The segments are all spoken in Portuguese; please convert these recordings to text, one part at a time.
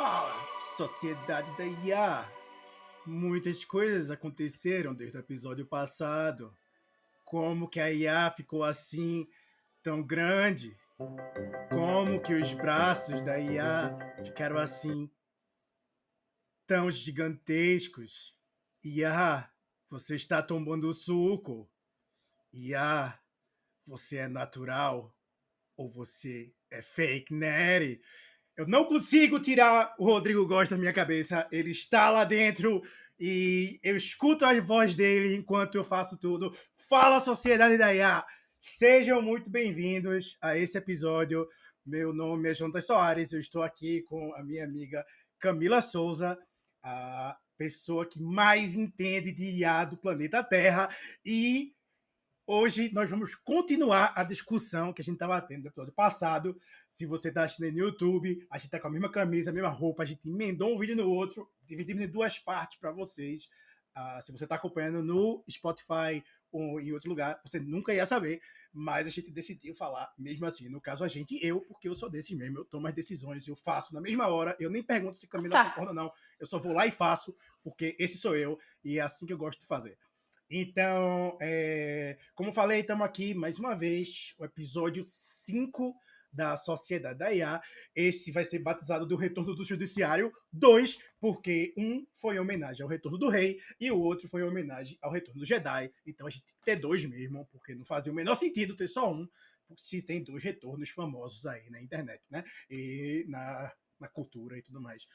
Fala, Sociedade da IA. Muitas coisas aconteceram desde o episódio passado. Como que a IA ficou assim tão grande? Como que os braços da IA ficaram assim tão gigantescos? IA, você está tomando suco. IA, você é natural ou você é fake nerd? Eu não consigo tirar o Rodrigo Góes da minha cabeça. Ele está lá dentro e eu escuto a voz dele enquanto eu faço tudo. Fala, Sociedade da IA! Sejam muito bem-vindos a esse episódio. Meu nome é Jonas Soares. Eu estou aqui com a minha amiga Camila Souza, a pessoa que mais entende de IA do planeta Terra. E hoje nós vamos continuar a discussão que a gente estava tendo no episódio passado. Se você está assistindo no YouTube, a gente está com a mesma camisa, a mesma roupa, a gente emendou um vídeo no outro, dividimos em duas partes para vocês. Se você está acompanhando no Spotify ou em outro lugar, você nunca ia saber, mas a gente decidiu falar mesmo assim. No caso, eu, porque eu sou desse mesmo, eu tomo as decisões, eu faço na mesma hora, eu nem pergunto se Camila Tá. concorda ou não, eu só vou lá e faço, porque esse sou eu e é assim que eu gosto de fazer. Então, como falei, estamos aqui mais uma vez, o episódio 5 da Sociedade da IA. Esse vai ser batizado do Retorno do Judiciário 2, porque um foi em homenagem ao Retorno do Rei e o outro foi em homenagem ao Retorno do Jedi. Então a gente tem que ter dois mesmo, porque não fazia o menor sentido ter só um, se tem dois retornos famosos aí na internet, né? E na cultura e tudo mais.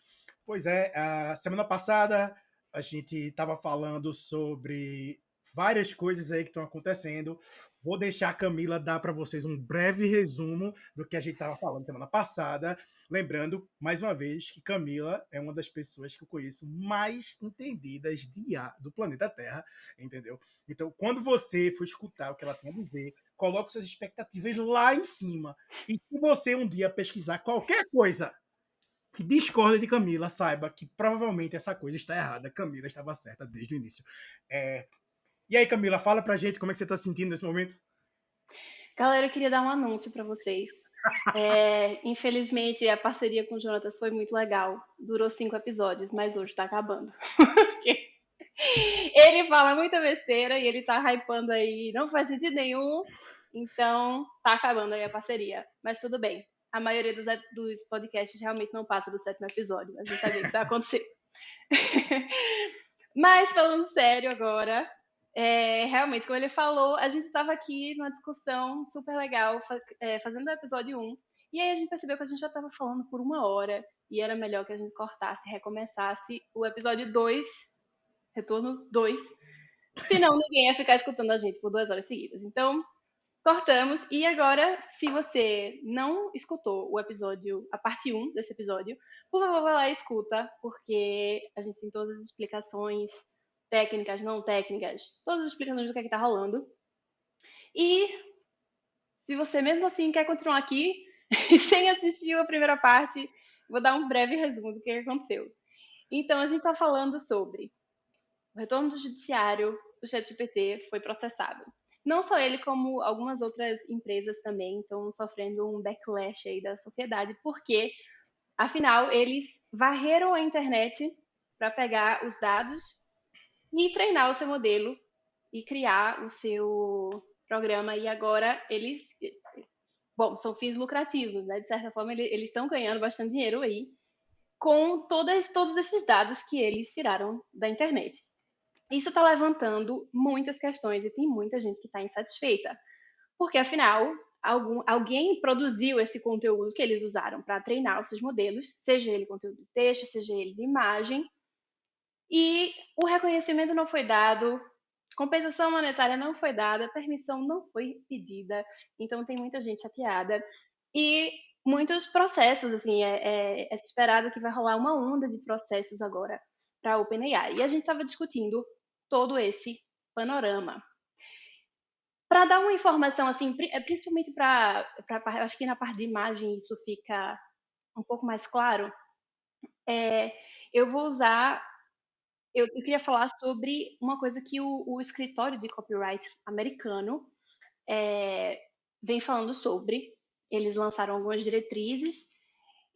Pois é, a semana passada a gente estava falando sobre várias coisas aí que estão acontecendo. Vou deixar a Camila dar para vocês um breve resumo do que a gente estava falando semana passada. Lembrando, mais uma vez, que Camila é uma das pessoas que eu conheço mais entendidas de IA do planeta Terra, entendeu? Então, quando você for escutar o que ela tem a dizer, coloque suas expectativas lá em cima. E se você um dia pesquisar qualquer coisa que discorda de Camila, saiba que provavelmente essa coisa está errada. Camila estava certa desde o início. E aí, Camila, fala pra gente como é que você está se sentindo nesse momento. Galera, eu queria dar um anúncio para vocês. Infelizmente, a parceria com o Jonatas foi muito legal. Durou 5 episódios, mas hoje tá acabando. Ele fala muita besteira e ele tá hypando aí, não faz sentido nenhum. Então, tá acabando aí a parceria. Mas tudo bem. A maioria dos podcasts realmente não passa do 7º episódio. A gente sabia que isso ia acontecer. Mas, falando sério agora, realmente, como ele falou, a gente estava aqui numa discussão super legal, fazendo o episódio 1, e aí a gente percebeu que a gente já estava falando por 1 hora, e era melhor que a gente cortasse, recomeçasse o episódio 2, retorno 2, senão ninguém ia ficar escutando a gente por 2 horas seguidas. Então, cortamos, e agora, se você não escutou o episódio, a parte 1 desse episódio, por favor, vai lá e escuta, porque a gente tem todas as explicações técnicas, não técnicas, todas as explicações do que tá rolando. E se você mesmo assim quer continuar aqui, sem assistir a primeira parte, vou dar um breve resumo do que aconteceu. Então, a gente está falando sobre o retorno do judiciário, o ChatGPT foi processado. Não só ele, como algumas outras empresas também estão sofrendo um backlash aí da sociedade, porque, afinal, eles varreram a internet para pegar os dados e treinar o seu modelo e criar o seu programa. E agora eles, bom, são fins lucrativos, né? De certa forma, eles estão ganhando bastante dinheiro aí com todos esses dados que eles tiraram da internet. Isso está levantando muitas questões e tem muita gente que está insatisfeita, porque afinal alguém produziu esse conteúdo que eles usaram para treinar os seus modelos, seja ele conteúdo de texto, seja ele de imagem, e o reconhecimento não foi dado, compensação monetária não foi dada, permissão não foi pedida, então tem muita gente chateada e muitos processos, assim, é esperado que vai rolar uma onda de processos agora para a OpenAI. E a gente estava discutindo todo esse panorama. Para dar uma informação, assim, principalmente acho que na parte de imagem isso fica um pouco mais claro, eu vou usar eu queria falar sobre uma coisa que o escritório de copyright americano vem falando sobre. Eles lançaram algumas diretrizes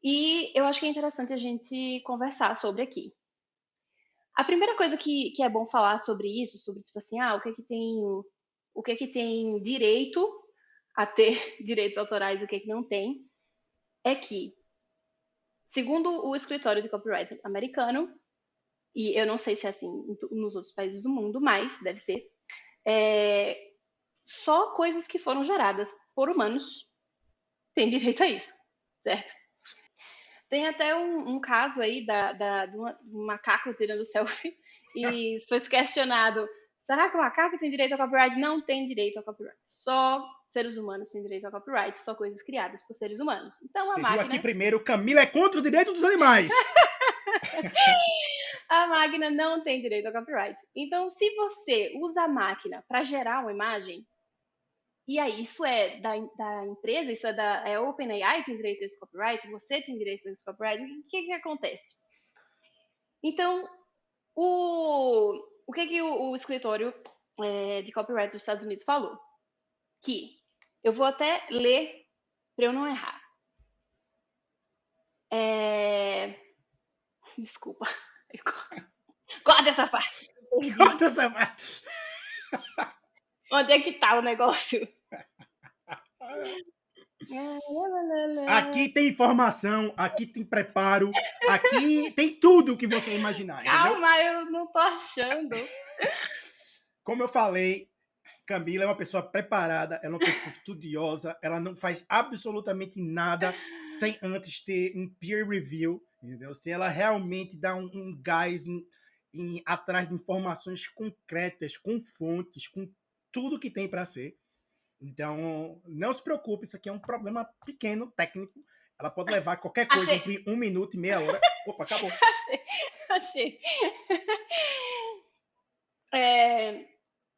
E eu acho que é interessante a gente conversar sobre aqui. A primeira coisa que é bom falar sobre isso, sobre tipo assim, o que que tem direito a ter direitos autorais e o que que não tem, é que, segundo o escritório de copyright americano, e eu não sei se é assim nos outros países do mundo, mas deve ser, é, só coisas que foram geradas por humanos têm direito a isso, certo? Tem até um caso aí de um macaco tirando selfie e foi se questionado: será que o macaco tem direito ao copyright? Não tem direito ao copyright. Só seres humanos têm direito ao copyright, só coisas criadas por seres humanos. Então Você viu aqui primeiro, Camila é contra o direito dos animais. a máquina não tem direito ao copyright. Então, se você usa a máquina para gerar uma imagem, e aí isso é da empresa, isso é OpenAI tem direito a esse copyright, você tem direito a esse copyright, o que acontece? Então, o que o escritório de copyright dos Estados Unidos falou? Que eu vou até ler para eu não errar. Desculpa. Corta essa parte. Corta essa parte. Onde é que tá o negócio? Aqui tem informação, aqui tem preparo, aqui tem tudo o que você imaginar, entendeu? Calma, eu não tô achando. Como eu falei, Camila é uma pessoa preparada, ela é uma pessoa estudiosa, ela não faz absolutamente nada sem antes ter um peer review, entendeu? Se ela realmente dá um gás atrás de informações concretas, com fontes, com tudo que tem para ser. Então, não se preocupe, isso aqui é um problema pequeno, técnico. Ela pode levar qualquer coisa entre 1 minuto e meia hora. Opa, acabou. Achei.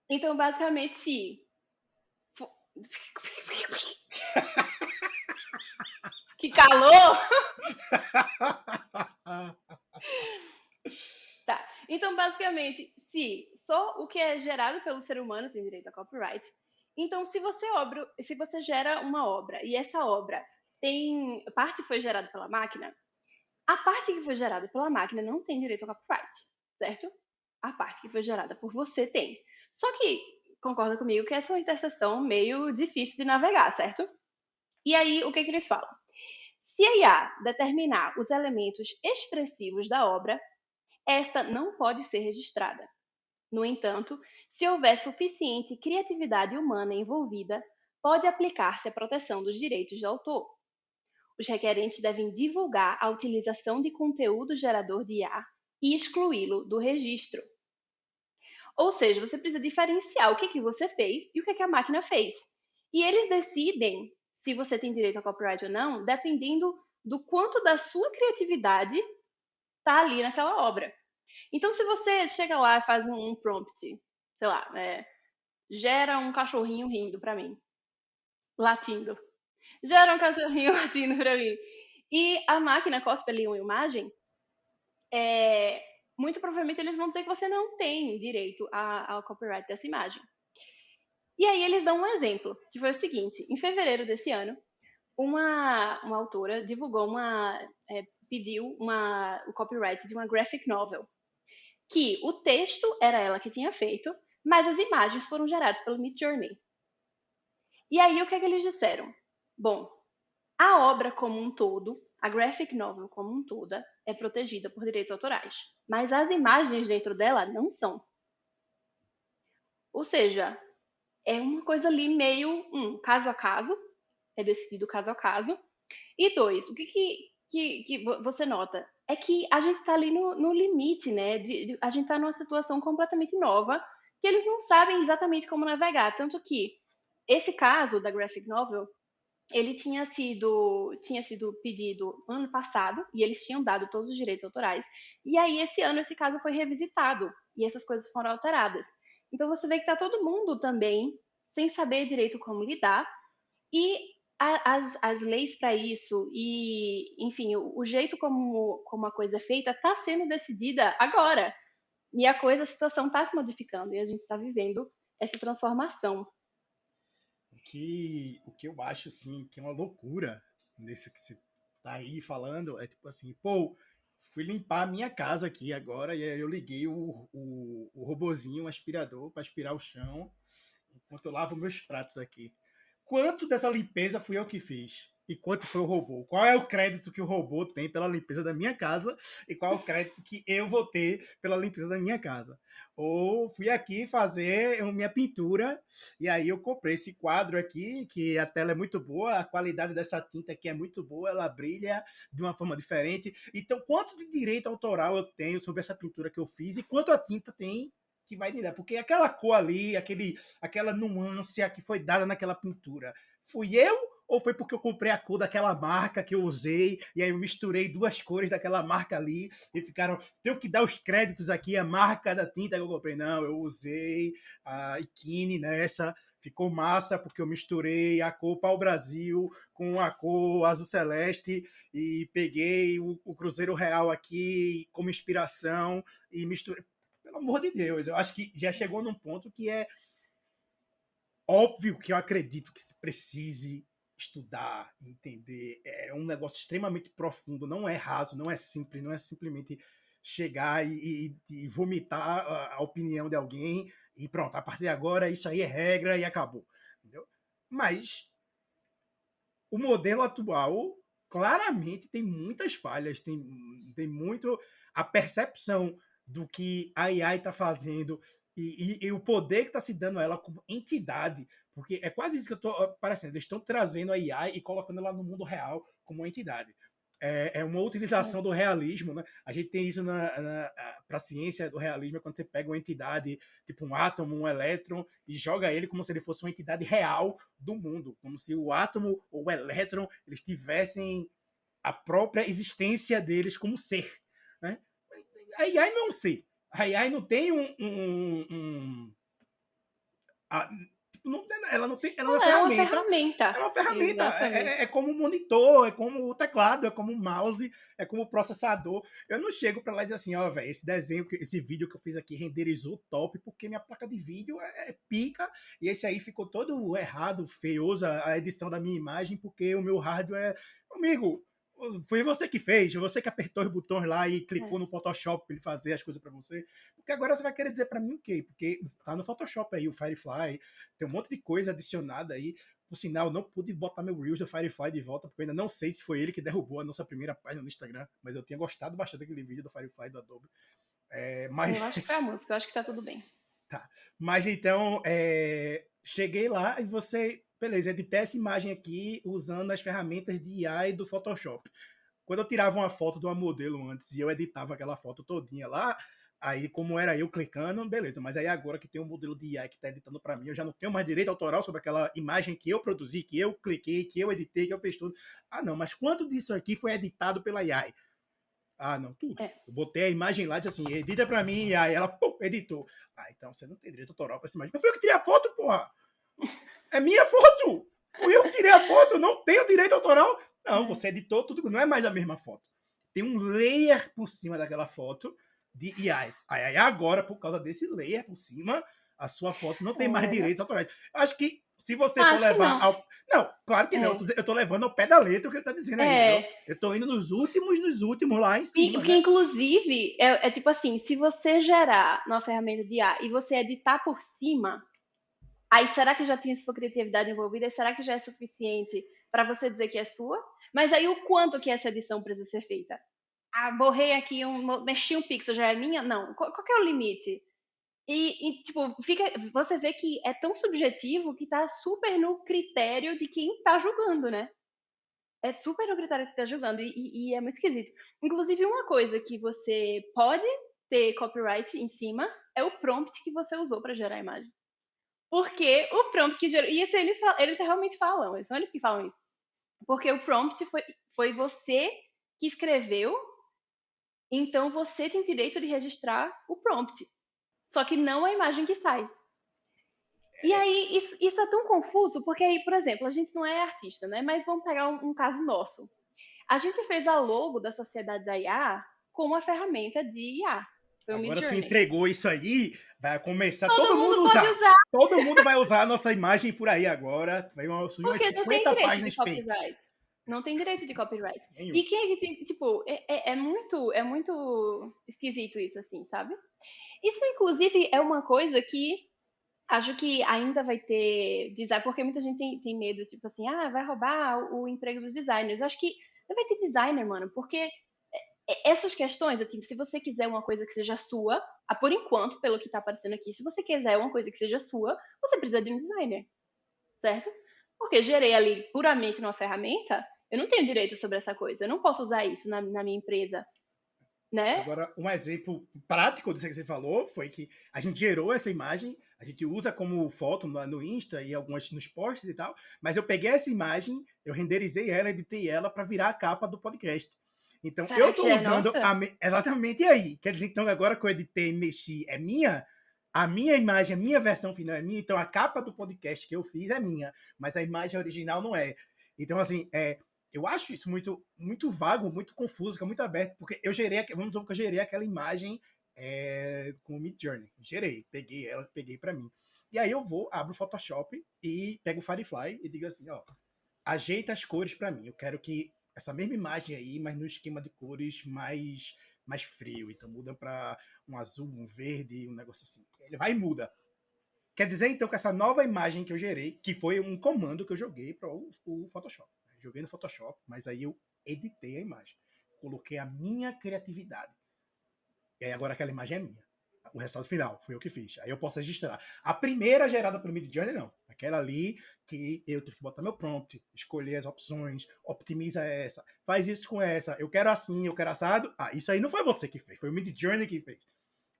Então, basicamente, se... Que calor! Tá. Então, basicamente, se só o que é gerado pelo ser humano tem direito a copyright, então se você gera uma obra e essa obra tem parte foi gerada pela máquina, a parte que foi gerada pela máquina não tem direito a copyright, certo? A parte que foi gerada por você tem. Só que concorda comigo que essa é uma interseção meio difícil de navegar, certo? E aí, o que eles falam? Se a IA determinar os elementos expressivos da obra, esta não pode ser registrada. No entanto, se houver suficiente criatividade humana envolvida, pode aplicar-se a proteção dos direitos de autor. Os requerentes devem divulgar a utilização de conteúdo gerador de IA e excluí-lo do registro. Ou seja, você precisa diferenciar o que você fez e o que a máquina fez. E eles decidem se você tem direito a copyright ou não, dependendo do quanto da sua criatividade está ali naquela obra. Então, se você chega lá e faz um prompt, sei lá, gera um cachorrinho rindo para mim, latindo. Gera um cachorrinho latindo para mim. E a máquina cospe ali uma imagem, muito provavelmente eles vão dizer que você não tem direito ao copyright dessa imagem. E aí eles dão um exemplo, que foi o seguinte: em fevereiro desse ano, uma autora divulgou pediu o copyright de uma graphic novel, que o texto era ela que tinha feito, mas as imagens foram geradas pelo Midjourney. E aí o que eles disseram? Bom, a obra como um todo, a graphic novel como um toda, é protegida por direitos autorais, mas as imagens dentro dela não são. Ou seja, é uma coisa ali meio, caso a caso, é decidido caso a caso. E dois, o que você nota? É que a gente está ali no limite, né? A gente está numa situação completamente nova, que eles não sabem exatamente como navegar. Tanto que esse caso da graphic novel, ele tinha sido pedido ano passado, e eles tinham dado todos os direitos autorais. E aí, esse ano, esse caso foi revisitado, e essas coisas foram alteradas. Então, você vê que está todo mundo também sem saber direito como lidar, e as leis para isso e, enfim, o jeito como a coisa é feita está sendo decidida agora. E a situação está se modificando e a gente está vivendo essa transformação. O que eu acho, assim, que é uma loucura nesse que você tá aí falando, é tipo assim, pô, fui limpar a minha casa aqui agora, e aí eu liguei o robozinho, o aspirador, para aspirar o chão, enquanto eu lavo meus pratos aqui. Quanto dessa limpeza fui eu que fiz? E quanto foi o robô? Qual é o crédito que o robô tem pela limpeza da minha casa? E qual é o crédito que eu vou ter pela limpeza da minha casa? Ou fui aqui fazer minha pintura, e aí eu comprei esse quadro aqui, que a tela é muito boa, a qualidade dessa tinta aqui é muito boa, ela brilha de uma forma diferente. Então, quanto de direito autoral eu tenho sobre essa pintura que eu fiz e quanto a tinta tem que vai me dar? Porque aquela cor ali, aquela nuance que foi dada naquela pintura, fui eu ou foi porque eu comprei a cor daquela marca que eu usei e aí eu misturei duas cores daquela marca ali e ficaram... Tenho que dar os créditos aqui, a marca da tinta que eu comprei. Não, eu usei a Ikine nessa, ficou massa porque eu misturei a cor Pau Brasil com a cor azul celeste e peguei o Cruzeiro Real aqui como inspiração e misturei. Pelo amor de Deus, eu acho que já chegou num ponto que é óbvio que eu acredito que se precise estudar, entender. É um negócio extremamente profundo, não é raso, não é simples, não é simplesmente chegar e vomitar a opinião de alguém e pronto, a partir de agora isso aí é regra e acabou. Entendeu? Mas o modelo atual claramente tem muitas falhas, tem muito a percepção do que a AI está fazendo e o poder que está se dando a ela como entidade, porque é quase isso que eu estou parecendo. Eles estão trazendo a AI e colocando ela no mundo real como uma entidade. É uma utilização do realismo, né? A gente tem isso para a ciência do realismo, quando você pega uma entidade, tipo um átomo, um elétron, e joga ele como se ele fosse uma entidade real do mundo, como se o átomo ou o elétron eles tivessem a própria existência deles como ser, né? A AI não é um ser. A AI não tem ela não tem, ela não é Ela é uma ferramenta. ferramenta. É uma ferramenta. Exatamente. É como o monitor, é como o teclado, é como o mouse, é como o processador. Eu não chego para lá e dizer assim, ó, velho, esse desenho, esse vídeo que eu fiz aqui renderizou top, porque minha placa de vídeo é pica, e esse aí ficou todo errado, feioso, a edição da minha imagem, porque o meu hardware é... Amigo, foi você que fez, você que apertou os botões lá e clicou É. no Photoshop para ele fazer as coisas para você. Porque agora você vai querer dizer para mim o quê? Porque tá no Photoshop aí, o Firefly, tem um monte de coisa adicionada aí. Por sinal, não pude botar meu Reels do Firefly de volta, porque eu ainda não sei se foi ele que derrubou a nossa primeira página no Instagram, mas eu tinha gostado bastante daquele vídeo do Firefly do Adobe. Mas Eu acho que foi a música, eu acho que tá tudo bem. tá. Mas então, cheguei lá e você, beleza, editei essa imagem aqui usando as ferramentas de AI do Photoshop. Quando eu tirava uma foto de uma modelo antes e eu editava aquela foto todinha lá, aí como era eu clicando, beleza. Mas aí agora que tem um modelo de AI que está editando para mim, eu já não tenho mais direito autoral sobre aquela imagem que eu produzi, que eu cliquei, que eu editei, que eu fiz tudo. Ah, não, mas quanto disso aqui foi editado pela AI? Ah, não, tudo. É. Eu botei a imagem lá e disse assim, edita pra mim, e aí ela, pum, editou. Ah, então você não tem direito autoral pra essa imagem. Mas fui eu que tirei a foto, porra! É minha foto! Fui eu que tirei a foto, não tenho direito autoral. Não, você editou tudo, não é mais a mesma foto. Tem um layer por cima daquela foto de AI. Aí agora, por causa desse layer por cima, a sua foto não tem mais direitos autorais. Acho que se você for Acho que levar não. ao... Não, claro que não. É. Eu tô levando ao pé da letra o que ele tá dizendo aí, entendeu? É. Eu tô indo nos últimos lá em cima, Porque, né? inclusive, é tipo assim, se você gerar numa ferramenta de IA e você editar por cima, aí será que já tem sua criatividade envolvida? E será que já é suficiente para você dizer que é sua? Mas aí o quanto que essa edição precisa ser feita? Ah, borrei aqui, mexi um pixel, já é minha? Não. Qual que é o limite? Tipo, você vê que é tão subjetivo que tá super no critério de quem tá julgando, né? É super no critério que tá julgando e é muito esquisito. Inclusive, uma coisa que você pode ter copyright em cima é o prompt que você usou para gerar a imagem. Porque o prompt que gerou... E isso eles realmente falam, são eles que falam isso. Porque o prompt foi você que escreveu, então você tem direito de registrar o prompt. Só que não a imagem que sai. E aí, isso é tão confuso, porque aí, por exemplo, a gente não é artista, né? Mas vamos pegar um caso nosso. A gente fez a logo da Sociedade da IA com uma ferramenta de IA. Foi o Agora tu Midjourney. entregou isso aí, vai começar Todo todo mundo mundo pode usar. usar, Todo mundo vai usar a nossa imagem por aí agora. Vai surgir umas porque não tem 50 direito de páginas fakes. copyright. Não tem direito de copyright. Nenhum. E quem é que tem, tipo, é muito esquisito isso, assim, sabe? Isso, inclusive, é uma coisa que acho que ainda vai ter design, porque muita gente tem medo, tipo assim, vai roubar o emprego dos designers. Eu acho que não vai ter designer, mano, porque essas questões, tipo, se você quiser uma coisa que seja sua, por enquanto, pelo que tá aparecendo aqui, se você quiser uma coisa que seja sua, você precisa de um designer, certo? Porque gerei ali puramente numa ferramenta, eu não tenho direito sobre essa coisa, eu não posso usar isso na minha empresa, né? Agora, um exemplo prático disso que você falou foi que a gente gerou essa imagem, a gente usa como foto no Insta e algumas nos posts e tal, mas eu peguei essa imagem, eu renderizei ela, editei ela para virar a capa do podcast. Então, eu Será que estou já é usando nossa? exatamente aí. Quer dizer, então, agora que eu editei e mexi é minha, a minha imagem, a minha versão final é minha, então a capa do podcast que eu fiz é minha, mas a imagem original não é. Então, assim, eu acho isso muito vago, muito confuso, que é muito aberto, porque eu gerei, vamos dizer que eu gerei aquela imagem com o Midjourney. Gerei, peguei ela, peguei para mim. E aí eu vou, abro o Photoshop e pego o Firefly e digo assim, ó, ajeita as cores para mim. Eu quero que essa mesma imagem aí, mas no esquema de cores mais frio. Então muda para um azul, um verde, um negócio assim. Ele vai e muda. Quer dizer, então, que essa nova imagem que eu gerei, que foi um comando que eu joguei para o Photoshop. Joguei no Photoshop, mas aí eu editei a imagem. Coloquei a minha criatividade. E aí agora aquela imagem é minha. O resultado final foi eu que fiz. Aí eu posso registrar. A primeira gerada pelo Midjourney, não. Aquela ali que eu tive que botar meu prompt, escolher as opções, optimiza essa, faz isso com essa, eu quero assim, eu quero assado. Isso aí não foi você que fez, foi o Midjourney que fez.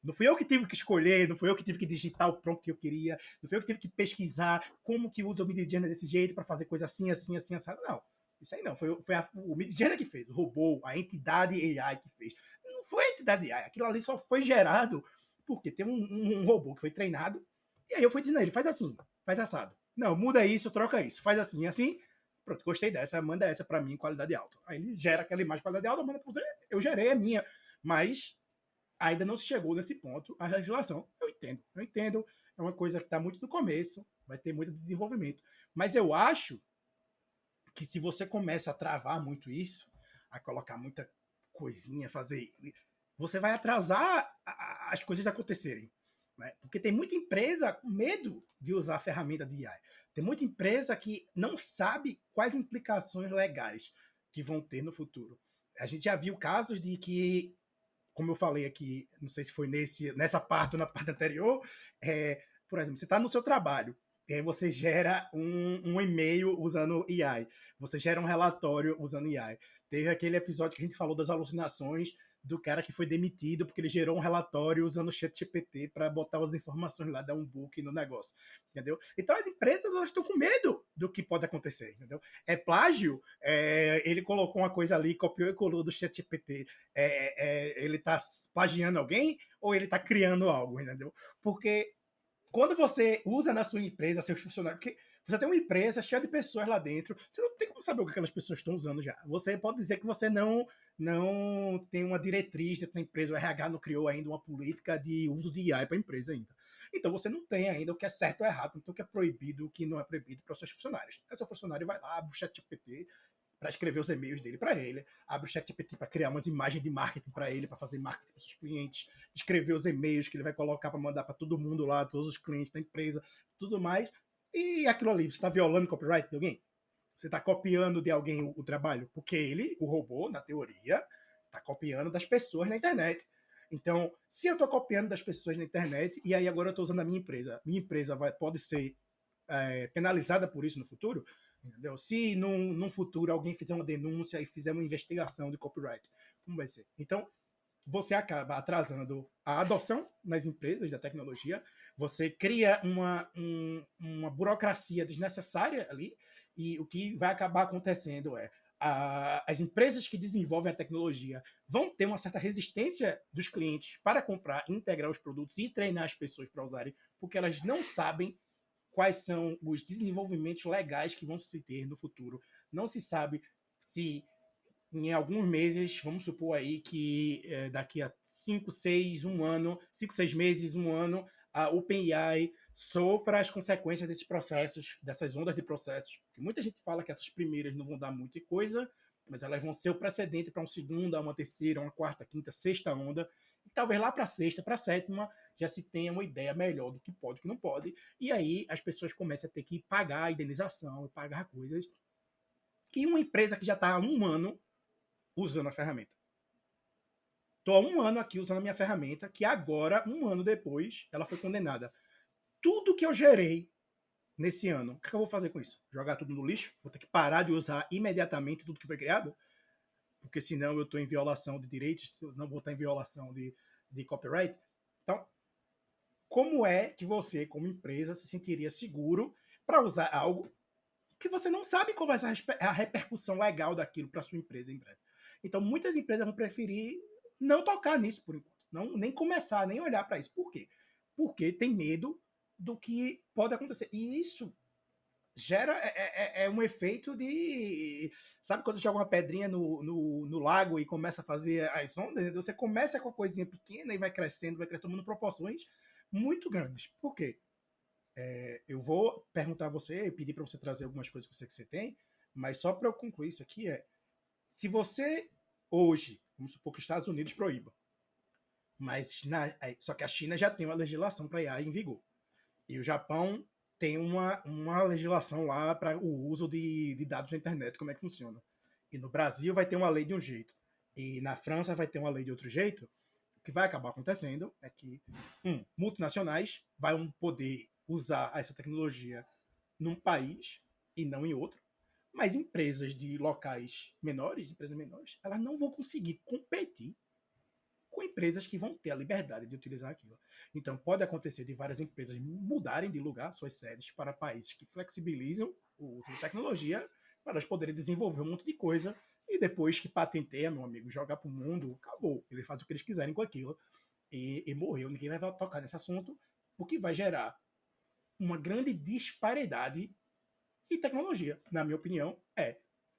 Não fui eu que tive que escolher, não fui eu que tive que digitar o prompt que eu queria, não fui eu que tive que pesquisar como que usa o Midjourney desse jeito para fazer coisa assim, assim, assim, assado. Não, isso aí não. Foi o Midjourney que fez, o robô, a entidade AI que fez. Não foi a entidade AI, aquilo ali só foi gerado porque tem um robô que foi treinado, e aí eu fui dizendo a ele, faz assim, faz assado. Não, muda isso, troca isso, faz assim, assim. Pronto, gostei dessa, manda essa para mim, qualidade alta. Aí ele gera aquela imagem qualidade alta, manda para você, eu gerei a minha, mas ainda não se chegou nesse ponto a legislação. Eu entendo, é uma coisa que está muito no começo, vai ter muito desenvolvimento. Mas eu acho que se você começa a travar muito isso, a colocar muita coisinha, fazer. Você vai atrasar as coisas de acontecerem. Né? Porque tem muita empresa com medo de usar a ferramenta de AI. Tem muita empresa que não sabe quais implicações legais que vão ter no futuro. A gente já viu casos de que, como eu falei aqui, não sei se foi nessa parte ou na parte anterior, por exemplo, você está no seu trabalho, e aí você gera um e-mail usando AI, você gera um relatório usando AI. Teve aquele episódio que a gente falou das alucinações do cara que foi demitido porque ele gerou um relatório usando o ChatGPT para botar as informações lá, dar um book no negócio, entendeu? Então as empresas elas estão com medo do que pode acontecer, entendeu? É plágio, ele colocou uma coisa ali, copiou e colou do ChatGPT, ele está plagiando alguém ou ele está criando algo, entendeu? Porque quando você usa na sua empresa seus funcionários, porque você tem uma empresa cheia de pessoas lá dentro, você não tem como saber o que aquelas pessoas estão usando já. Você pode dizer que você não tem uma diretriz dentro da empresa, o RH não criou ainda uma política de uso de AI para a empresa ainda. Então você não tem ainda o que é certo ou errado, então o que é proibido, o que não é proibido para os seus funcionários. Aí seu funcionário vai lá, abre o ChatGPT para escrever os e-mails dele para ele, abre o ChatGPT para criar umas imagens de marketing para ele, para fazer marketing para os seus clientes, escrever os e-mails que ele vai colocar para mandar para todo mundo lá, todos os clientes da empresa, tudo mais. E aquilo ali, você está violando o copyright de alguém? Você está copiando de alguém o trabalho? Porque ele, o robô, na teoria, está copiando das pessoas na internet. Então, se eu estou copiando das pessoas na internet, e aí agora eu estou usando a minha empresa pode ser penalizada por isso no futuro, entendeu? Se num futuro alguém fizer uma denúncia e fizer uma investigação de copyright, como vai ser? Então, você acaba atrasando a adoção nas empresas da tecnologia, você cria uma burocracia desnecessária ali, e o que vai acabar acontecendo as empresas que desenvolvem a tecnologia vão ter uma certa resistência dos clientes para comprar, integrar os produtos e treinar as pessoas para usarem, porque elas não sabem quais são os desenvolvimentos legais que vão se ter no futuro. Não se sabe se em alguns meses, vamos supor aí que daqui a 5, 6, um ano, 5, 6 meses, um ano, a OpenAI sofra as consequências desses processos, dessas ondas de processos. Porque muita gente fala que essas primeiras não vão dar muita coisa, mas elas vão ser o precedente para uma segunda, uma terceira, uma quarta, quinta, sexta onda. E talvez lá para a sexta, para a sétima, já se tenha uma ideia melhor do que pode e do que não pode. E aí as pessoas começam a ter que pagar a indenização, pagar coisas. E uma empresa que já está há um ano usando a ferramenta. Estou há um ano aqui usando a minha ferramenta, que agora, um ano depois, ela foi condenada. Tudo que eu gerei nesse ano, o que eu vou fazer com isso? Jogar tudo no lixo? Vou ter que parar de usar imediatamente tudo que foi criado? Porque senão eu estou em violação de direitos, não vou estar em violação de copyright. Então, como é que você, como empresa, se sentiria seguro para usar algo que você não sabe qual vai ser a repercussão legal daquilo para sua empresa em breve? Então, muitas empresas vão preferir não tocar nisso por enquanto, não, nem começar, nem olhar para isso. Por quê? Porque tem medo do que pode acontecer. E isso gera um efeito de... Sabe quando você joga uma pedrinha no lago e começa a fazer as ondas? Você começa com uma coisinha pequena e vai crescendo, tomando proporções muito grandes. Por quê? Eu vou perguntar a você e pedir para você trazer algumas coisas que eu sei que você tem, mas só para eu concluir isso aqui se você hoje, vamos supor que os Estados Unidos proíba, mas só que a China já tem uma legislação para IA em vigor. E o Japão tem uma legislação lá para o uso de dados na internet, como é que funciona. E no Brasil vai ter uma lei de um jeito. E na França vai ter uma lei de outro jeito. O que vai acabar acontecendo é que, multinacionais vão poder usar essa tecnologia num país e não em outro. Mas empresas de locais menores, elas não vão conseguir competir com empresas que vão ter a liberdade de utilizar aquilo. Então, pode acontecer de várias empresas mudarem de lugar suas sedes para países que flexibilizam o uso de tecnologia para elas poderem desenvolver um monte de coisa e depois que patenteia, meu amigo, jogar para o mundo, acabou. Eles fazem o que eles quiserem com aquilo e morreu. Ninguém vai tocar nesse assunto, o que vai gerar uma grande disparidade em tecnologia. Na minha opinião,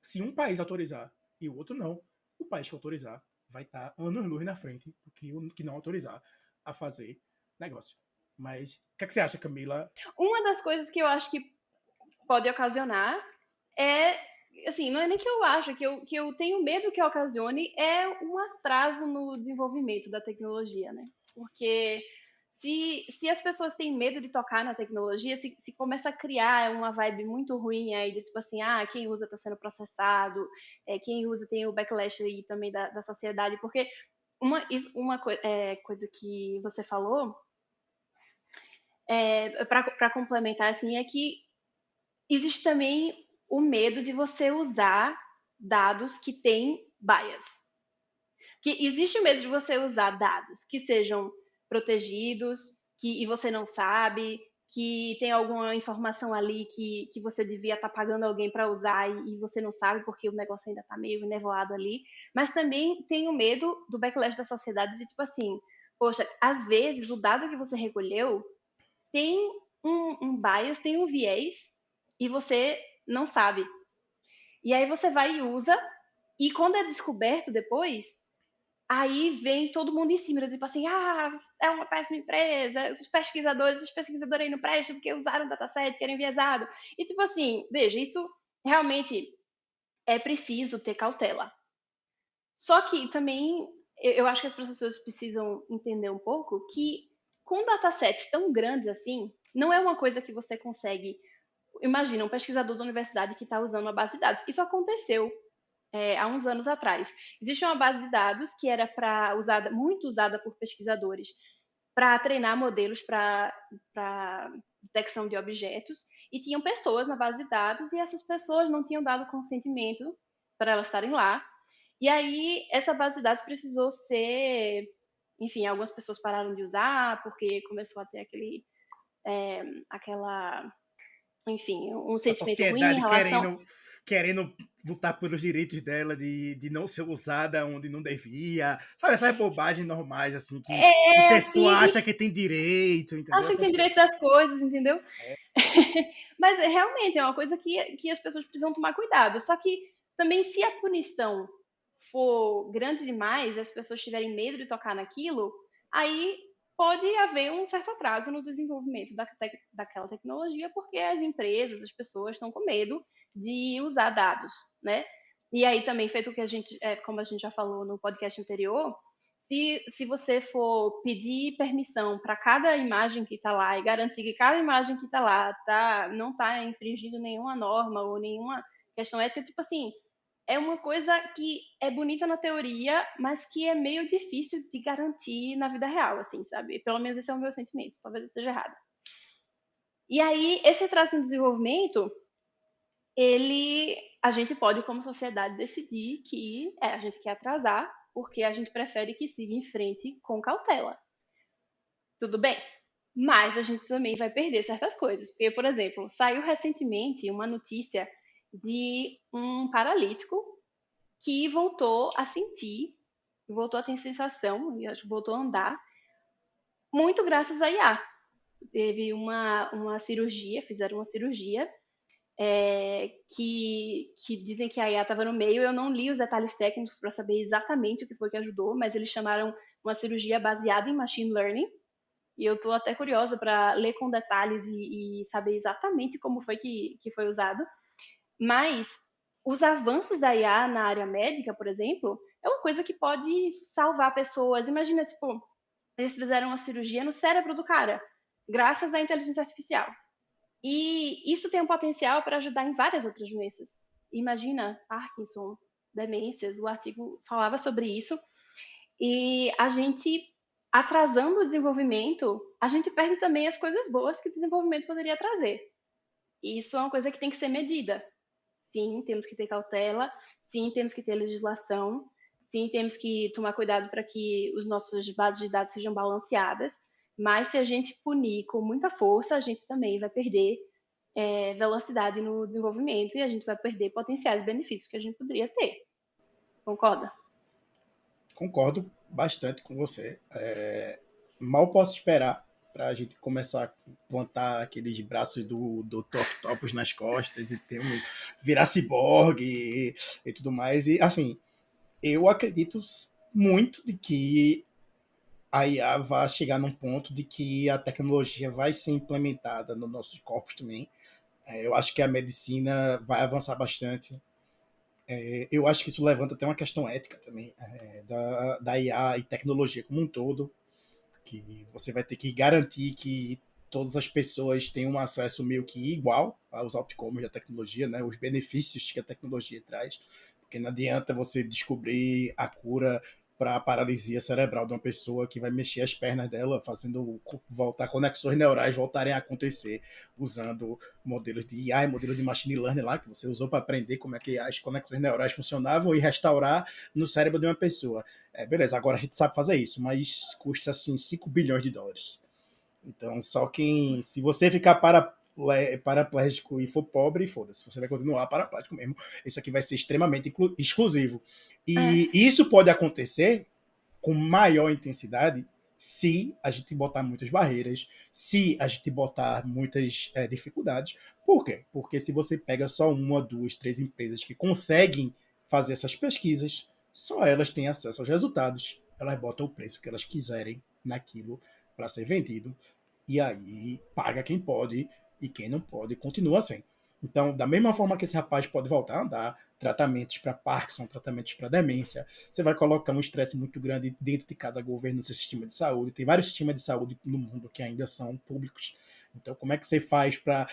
se um país autorizar e o outro não, o país que autorizar vai estar anos-luz na frente do que o que não autorizar a fazer negócio. Mas o que você acha, Camila? Uma das coisas que eu acho que pode ocasionar assim, não é nem que eu acho, que eu tenho medo que ocasione um atraso no desenvolvimento da tecnologia, né? Porque se as pessoas têm medo de tocar na tecnologia, se começa a criar uma vibe muito ruim aí, de tipo assim, quem usa está sendo processado, quem usa tem o backlash aí também da sociedade, porque uma coisa que você falou, para complementar, assim, é que existe também o medo de você usar dados que têm bias. Que existe o medo de você usar dados que sejam protegidos, e você não sabe, que tem alguma informação ali que você devia estar pagando alguém para usar e você não sabe porque o negócio ainda está meio nevoado ali. Mas também tem o medo do backlash da sociedade de tipo assim, poxa, às vezes o dado que você recolheu tem um bias, tem um viés e você não sabe. E aí você vai e usa, e quando é descoberto depois, aí vem todo mundo em cima, tipo assim, é uma péssima empresa, os pesquisadores aí não prestam porque usaram o dataset que era enviesado. E tipo assim, veja, isso realmente é preciso ter cautela. Só que também, eu acho que as pessoas precisam entender um pouco que com datasets tão grandes assim, não é uma coisa que você consegue... Imagina, um pesquisador da universidade que está usando uma base de dados. Isso aconteceu há uns anos atrás. Existe uma base de dados que era muito usada por pesquisadores para treinar modelos para detecção de objetos, e tinham pessoas na base de dados, e essas pessoas não tinham dado consentimento para elas estarem lá. E aí, essa base de dados precisou ser... Enfim, algumas pessoas pararam de usar, porque começou a ter aquela... Enfim, um A sentimento ruim em sociedade relação... querendo lutar pelos direitos dela de não ser usada onde não devia. Sabe, essas bobagens normais, assim, que pessoa assim, acha que tem direito, entendeu? acha que Essas tem coisas. direito das coisas, entendeu? Mas realmente é uma coisa que as pessoas precisam tomar cuidado. Só que também, se a punição for grande demais, as pessoas tiverem medo de tocar naquilo, aí pode haver um certo atraso no desenvolvimento daquela tecnologia, porque as empresas, as pessoas estão com medo de usar dados, né? E aí também, feito o que a gente, como a gente já falou no podcast anterior, se você for pedir permissão para cada imagem que está lá e garantir que cada imagem que está lá não está infringindo nenhuma norma ou nenhuma questão ética, tipo assim, é uma coisa que é bonita na teoria, mas que é meio difícil de garantir na vida real, assim, sabe? Pelo menos esse é o meu sentimento, talvez eu esteja errada. E aí, esse atraso no desenvolvimento, a gente pode, como sociedade, decidir que a gente quer atrasar, porque a gente prefere que siga em frente com cautela. Tudo bem. Mas a gente também vai perder certas coisas. Porque, por exemplo, saiu recentemente uma notícia de um paralítico que voltou a sentir, voltou a ter sensação, voltou a andar, muito graças à IA. Teve uma cirurgia, fizeram uma cirurgia, que dizem que a IA estava no meio. Eu não li os detalhes técnicos para saber exatamente o que foi que ajudou, mas eles chamaram uma cirurgia baseada em machine learning. E eu estou até curiosa para ler com detalhes e saber exatamente como foi que foi usado. Mas os avanços da IA na área médica, por exemplo, é uma coisa que pode salvar pessoas. Imagina, tipo, eles fizeram uma cirurgia no cérebro do cara, graças à inteligência artificial. E isso tem um potencial para ajudar em várias outras doenças. Imagina, Parkinson, demências, o artigo falava sobre isso. E a gente, atrasando o desenvolvimento, a gente perde também as coisas boas que o desenvolvimento poderia trazer. E isso é uma coisa que tem que ser medida. Sim, temos que ter cautela. Sim, temos que ter legislação. Sim, temos que tomar cuidado para que os nossos bases de dados sejam balanceadas. Mas se a gente punir com muita força, a gente também vai perder velocidade no desenvolvimento e a gente vai perder potenciais benefícios que a gente poderia ter. Concorda? Concordo bastante com você. Mal posso esperar para a gente começar a plantar aqueles braços do Octopus nas costas e virar ciborgue e tudo mais. E, assim, eu acredito muito de que a IA vai chegar num ponto de que a tecnologia vai ser implementada no nossos corpos também. Eu acho que a medicina vai avançar bastante. Eu acho que isso levanta até uma questão ética também, da IA e tecnologia como um todo, que você vai ter que garantir que todas as pessoas têm um acesso meio que igual aos outcomes da tecnologia, né? Os benefícios que a tecnologia traz, porque não adianta você descobrir a cura para a paralisia cerebral de uma pessoa que vai mexer as pernas dela, fazendo voltar conexões neurais voltarem a acontecer, usando modelos de IA e modelos de machine learning lá, que você usou para aprender como é que as conexões neurais funcionavam e restaurar no cérebro de uma pessoa. Beleza, agora a gente sabe fazer isso, mas custa assim 5 bilhões de dólares. Então, só quem. Se você ficar paraplégico e for pobre, foda-se, você vai continuar paraplégico mesmo. Isso aqui vai ser extremamente exclusivo. E isso pode acontecer com maior intensidade se a gente botar muitas barreiras, se a gente botar muitas dificuldades. Por quê? Porque se você pega só uma, duas, três empresas que conseguem fazer essas pesquisas, só elas têm acesso aos resultados, elas botam o preço que elas quiserem naquilo para ser vendido, e aí paga quem pode e quem não pode continua sem. Então, da mesma forma que esse rapaz pode voltar a andar, tratamentos para Parkinson, tratamentos para demência, você vai colocar um estresse muito grande dentro de cada governo no seu sistema de saúde. Tem vários sistemas de saúde no mundo que ainda são públicos. Então, como é que você faz para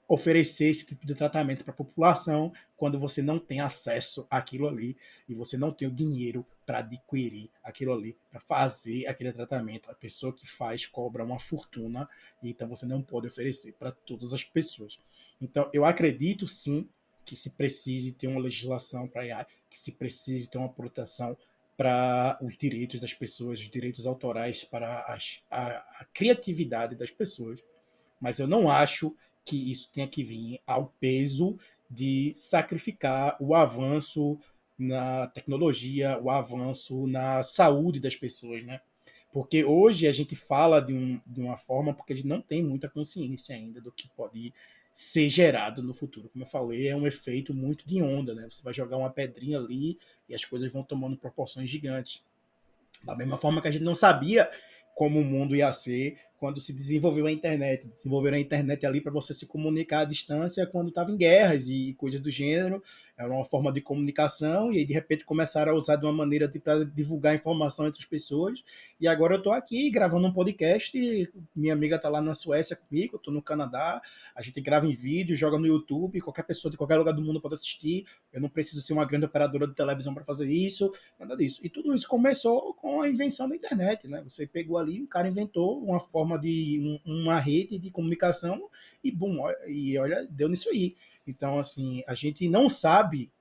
oferecer esse tipo de tratamento para a população quando você não tem acesso àquilo ali e você não tem o dinheiro para adquirir aquilo ali, para fazer aquele tratamento? A pessoa que faz cobra uma fortuna, e então você não pode oferecer para todas as pessoas. Então, eu acredito sim que se precise ter uma legislação para a IA, que se precise ter uma proteção para os direitos das pessoas, os direitos autorais, para a criatividade das pessoas, mas eu não acho que isso tenha que vir ao peso de sacrificar o avanço na tecnologia, o avanço na saúde das pessoas, né? Porque hoje a gente fala de uma forma porque a gente não tem muita consciência ainda do que pode ser gerado no futuro. Como eu falei, é um efeito muito de onda, né? Você vai jogar uma pedrinha ali e as coisas vão tomando proporções gigantes. Da mesma forma que a gente não sabia como o mundo ia ser quando se desenvolveu a internet. Desenvolveram a internet ali para você se comunicar à distância quando estava em guerras e coisas do gênero. Era uma forma de comunicação e aí, de repente, começaram a usar de uma maneira para divulgar informação entre as pessoas. E agora eu estou aqui gravando um podcast. E minha amiga está lá na Suécia comigo, eu estou no Canadá. A gente grava em vídeo, joga no YouTube. Qualquer pessoa de qualquer lugar do mundo pode assistir. Eu não preciso ser uma grande operadora de televisão para fazer isso, nada disso. E tudo isso começou com a invenção da internet, né? Você pegou ali, o cara inventou uma forma de uma rede de comunicação e bum, e olha, deu nisso aí. Então, assim, a gente não sabe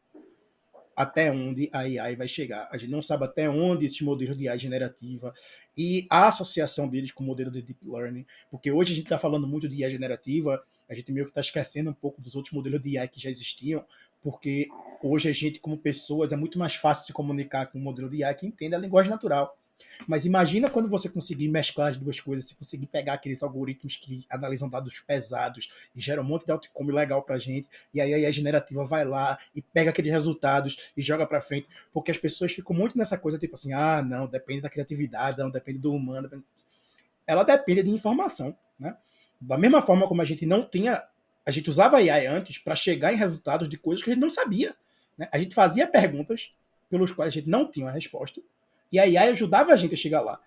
até onde a AI vai chegar. A gente não sabe até onde esses modelos de AI generativa e a associação deles com o modelo de deep learning, porque hoje a gente está falando muito de AI generativa, a gente meio que está esquecendo um pouco dos outros modelos de AI que já existiam, porque hoje a gente, como pessoas, é muito mais fácil se comunicar com um modelo de AI que entende a linguagem natural. Mas imagina quando você conseguir mesclar as duas coisas, você conseguir pegar aqueles algoritmos que analisam dados pesados e geram um monte de outcome legal pra gente, e aí a IA generativa vai lá e pega aqueles resultados e joga pra frente, porque as pessoas ficam muito nessa coisa, tipo assim, ah, não, depende da criatividade, não, depende do humano. Depende... Ela depende de informação, né? Da mesma forma como a gente não tinha, a gente usava a AI antes para chegar em resultados de coisas que a gente não sabia, né? A gente fazia perguntas pelos quais a gente não tinha uma resposta, e a AI ajudava a gente a chegar lá.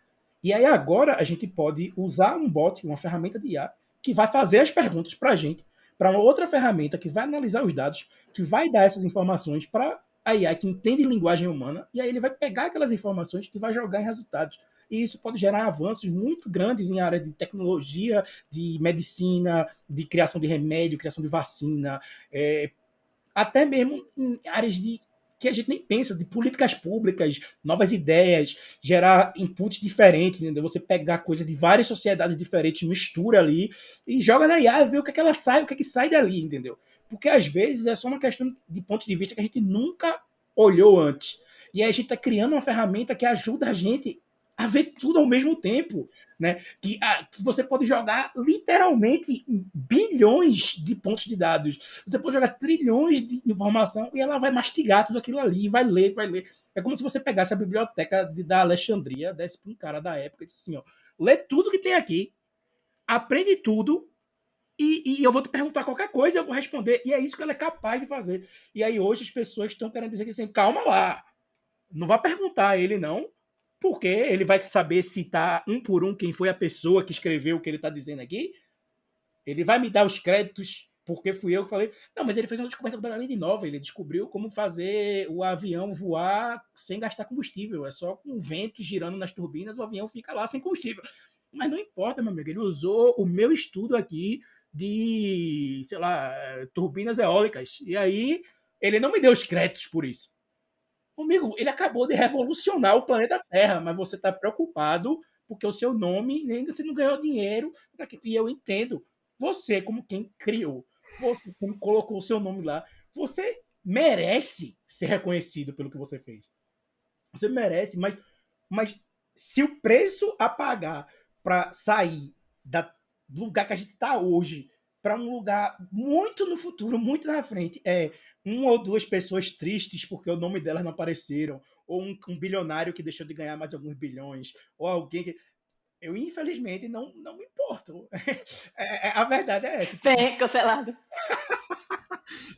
E aí agora a gente pode usar um bot, uma ferramenta de IA, que vai fazer as perguntas para a gente, para uma outra ferramenta que vai analisar os dados, que vai dar essas informações para a IA que entende linguagem humana, e aí ele vai pegar aquelas informações e vai jogar em resultados. E isso pode gerar avanços muito grandes em área de tecnologia, de medicina, de criação de remédio, criação de vacina, até mesmo em áreas de que a gente nem pensa, de políticas públicas, novas ideias, gerar inputs diferentes, entendeu? Você pegar coisas de várias sociedades diferentes, mistura ali e joga na IA e vê o que, é que ela sai, o que é que sai dali, entendeu? Porque às vezes é só uma questão de ponto de vista que a gente nunca olhou antes. E aí a gente está criando uma ferramenta que ajuda a gente a ver tudo ao mesmo tempo, né? Que você pode jogar literalmente bilhões de pontos de dados. Você pode jogar trilhões de informação e ela vai mastigar tudo aquilo ali, vai ler, vai ler. É como se você pegasse a biblioteca da Alexandria, desse para um cara da época e disse assim, ó, lê tudo que tem aqui, aprende tudo e eu vou te perguntar qualquer coisa, eu vou responder. E é isso que ela é capaz de fazer. E aí hoje as pessoas estão querendo dizer que assim, calma lá, não vá perguntar a ele não, porque ele vai saber citar um por um quem foi a pessoa que escreveu o que ele está dizendo aqui. Ele vai me dar os créditos porque fui eu que falei. Não, mas ele fez uma descoberta completamente nova. Ele descobriu como fazer o avião voar sem gastar combustível. É só com o vento girando nas turbinas, o avião fica lá sem combustível. Mas não importa, meu amigo. Ele usou o meu estudo aqui de, sei lá, turbinas eólicas. E aí ele não me deu os créditos por isso. Amigo, ele acabou de revolucionar o planeta Terra, mas você está preocupado porque o seu nome, ainda você não ganhou dinheiro. E eu entendo. Você, como quem criou, você como colocou o seu nome lá, você merece ser reconhecido pelo que você fez. Você merece, mas se o preço a pagar para sair do lugar que a gente está hoje para um lugar muito no futuro, muito na frente, é uma ou duas pessoas tristes porque o nome delas não apareceram, ou um bilionário que deixou de ganhar mais de alguns bilhões, ou alguém que. Eu, infelizmente, não me importo. A verdade é essa. Tipo, Bem, cancelado.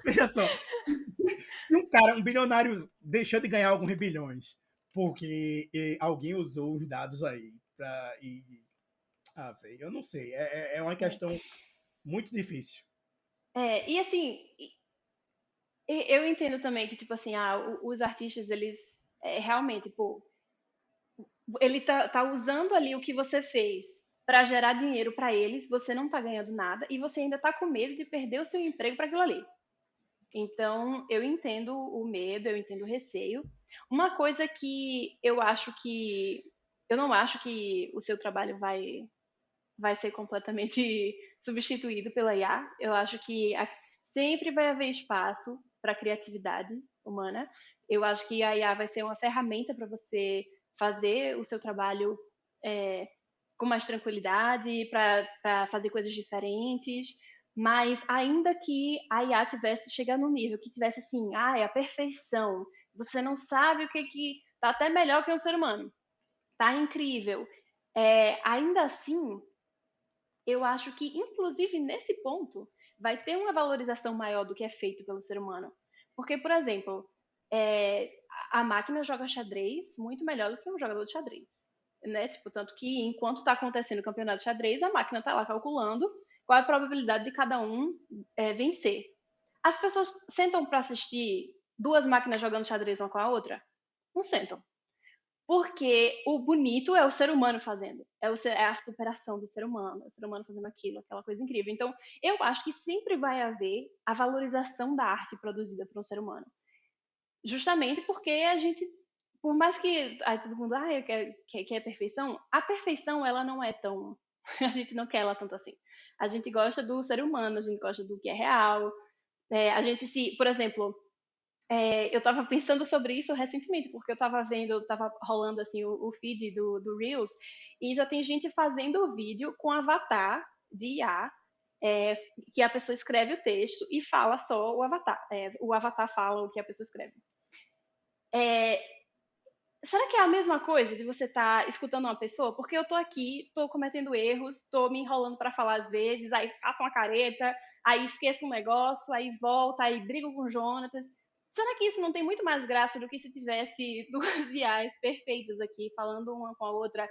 veja só, se um cara, um bilionário, deixou de ganhar alguns bilhões porque alguém usou os dados aí para. Ah, velho, eu não sei. É uma questão muito difícil. E assim, eu entendo também que, tipo assim, os artistas, eles realmente, pô, ele tá usando ali o que você fez para gerar dinheiro para eles, você não tá ganhando nada e você ainda tá com medo de perder o seu emprego para aquilo ali. Então, eu entendo o medo, eu entendo o receio. Uma coisa que eu acho que eu não acho que o seu trabalho vai ser completamente substituído pela IA. Eu acho que sempre vai haver espaço para criatividade humana. Eu acho que a IA vai ser uma ferramenta para você fazer o seu trabalho com mais tranquilidade, para fazer coisas diferentes. Mas ainda que a IA tivesse chegado num nível que tivesse assim, é a perfeição, você não sabe o que tá até melhor que um ser humano, tá incrível. Ainda assim, eu acho que, inclusive nesse ponto, vai ter uma valorização maior do que é feito pelo ser humano. Porque, por exemplo, a máquina joga xadrez muito melhor do que um jogador de xadrez. Né? Tipo, tanto que enquanto está acontecendo o campeonato de xadrez, a máquina está lá calculando qual é a probabilidade de cada um vencer. As pessoas sentam para assistir duas máquinas jogando xadrez uma com a outra? Não sentam. Porque o bonito é o ser humano fazendo. É a superação do ser humano, é o ser humano fazendo aquilo, aquela coisa incrível. Então, eu acho que sempre vai haver a valorização da arte produzida por um ser humano. Justamente porque a gente, por mais que todo mundo quer perfeição, a perfeição ela não é tão. A gente não quer ela tanto assim. A gente gosta do ser humano, a gente gosta do que é real. A gente por exemplo, eu tava pensando sobre isso recentemente, porque eu tava rolando assim o feed do Reels, e já tem gente fazendo o vídeo com avatar de IA, que a pessoa escreve o texto e fala só o avatar. O avatar fala o que a pessoa escreve. Será que é a mesma coisa de você estar escutando uma pessoa? Porque eu tô aqui, tô cometendo erros, tô me enrolando para falar às vezes, aí faço uma careta, aí esqueço um negócio, aí volta, aí brigo com o Jonathan. Será que isso não tem muito mais graça do que se tivesse duas IAs perfeitas aqui, falando uma com a outra,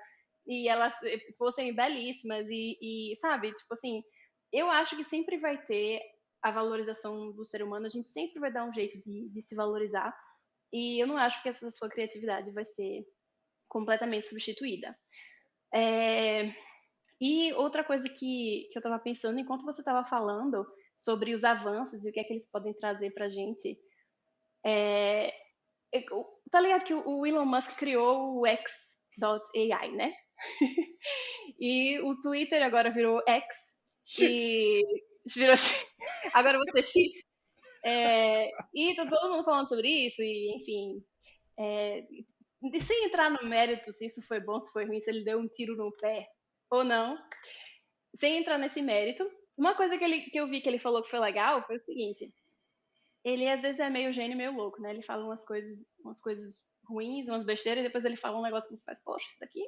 e elas fossem belíssimas, sabe, tipo assim, eu acho que sempre vai ter a valorização do ser humano, a gente sempre vai dar um jeito de se valorizar, e eu não acho que essa sua criatividade vai ser completamente substituída. E outra coisa que eu estava pensando, enquanto você estava falando sobre os avanços e o que é que eles podem trazer para a gente, tá ligado que o Elon Musk criou o X.AI, né? E o Twitter agora virou X Shit! e virou agora você X. E tá todo mundo falando sobre isso e enfim, sem entrar no mérito se isso foi bom, se foi ruim, se ele deu um tiro no pé ou não, sem entrar nesse mérito, uma coisa que eu vi que ele falou que foi legal foi o seguinte: ele às vezes é meio gênio, meio louco, né? Ele fala umas coisas ruins, umas besteiras, e depois ele fala um negócio que você faz, poxa, isso daqui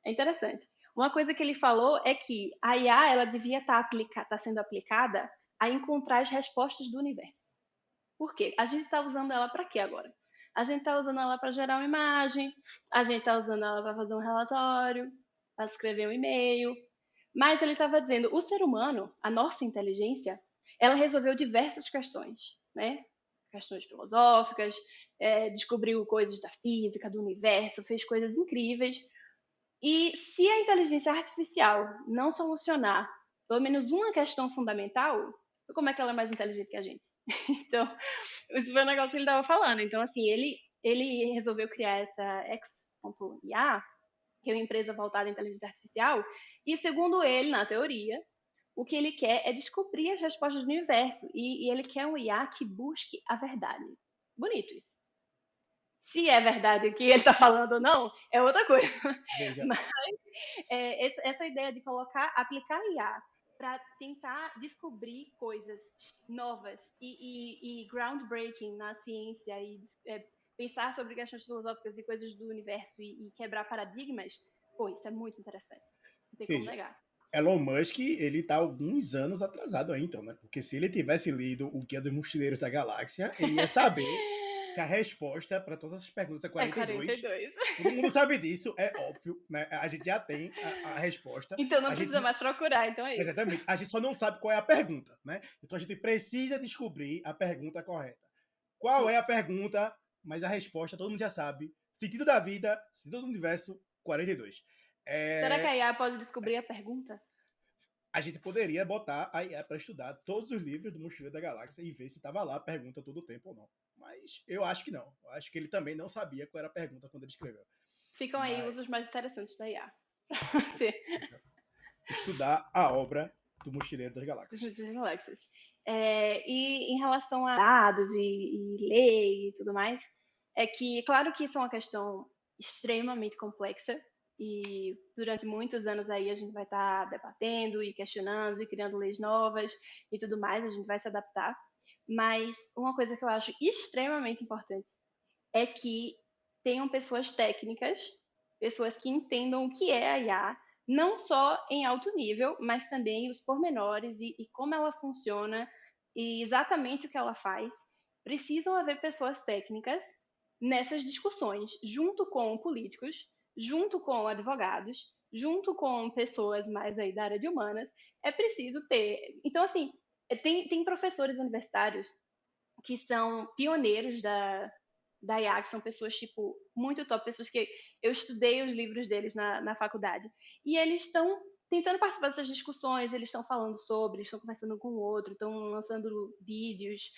é interessante. Uma coisa que ele falou é que a IA ela devia tá sendo aplicada a encontrar as respostas do universo. Por quê? A gente está usando ela para quê agora? A gente está usando ela para gerar uma imagem, a gente está usando ela para fazer um relatório, para escrever um e-mail. Mas ele estava dizendo, o ser humano, a nossa inteligência, ela resolveu diversas questões, né? Questões filosóficas, descobriu coisas da física, do universo, fez coisas incríveis. E se a inteligência artificial não solucionar pelo menos uma questão fundamental, como é que ela é mais inteligente que a gente? Então, esse foi o negócio que ele estava falando. Então, assim, ele resolveu criar essa X.IA, que é uma empresa voltada à inteligência artificial, e segundo ele, na teoria, o que ele quer é descobrir as respostas do universo, e ele quer um IA que busque a verdade. Bonito isso. Se é verdade o que ele está falando ou não, é outra coisa. Veja. Mas essa ideia de aplicar IA para tentar descobrir coisas novas e groundbreaking na ciência e pensar sobre questões filosóficas e coisas do universo e quebrar paradigmas, pô, isso é muito interessante. Não tem como Veja, negar. Elon Musk, ele tá alguns anos atrasado aí, então, né? Porque se ele tivesse lido o Guia dos Mochileiros da Galáxia, ele ia saber que a resposta para todas essas perguntas é É 42. 42. Todo mundo sabe disso, é óbvio, né? A gente já tem a resposta. Então não A gente, precisa mais procurar, então é isso. exatamente. A gente só não sabe qual é a pergunta, né? Então a gente precisa descobrir a pergunta correta. Qual é a pergunta? Mas a resposta todo mundo já sabe. Sentido da vida, sentido do universo, 42. Será que a IA pode descobrir a pergunta? A gente poderia botar a IA para estudar todos os livros do Mochileiro da Galáxia e ver se estava lá a pergunta todo o tempo ou não. Mas eu acho que não. Eu acho que ele também não sabia qual era a pergunta quando ele escreveu. Ficam aí Mas usos mais interessantes da IA. estudar a obra do Mochileiro das Galáxias. Galaxies. E em relação a dados e lei e tudo mais, é que, claro que isso é uma questão extremamente complexa e durante muitos anos aí a gente vai estar debatendo e questionando e criando leis novas e tudo mais, a gente vai se adaptar. Mas uma coisa que eu acho extremamente importante é que tenham pessoas técnicas, pessoas que entendam o que é a IA, não só em alto nível, mas também os pormenores e como ela funciona e exatamente o que ela faz. Precisam haver pessoas técnicas nessas discussões, junto com políticos, junto com advogados, junto com pessoas mais aí da área de humanas. É preciso ter. Então, assim, tem professores universitários que são pioneiros da IA, que são pessoas, tipo, muito top, pessoas que eu estudei os livros deles na faculdade. E eles estão tentando participar dessas discussões, eles estão falando sobre, eles estão conversando com o outro, estão lançando vídeos.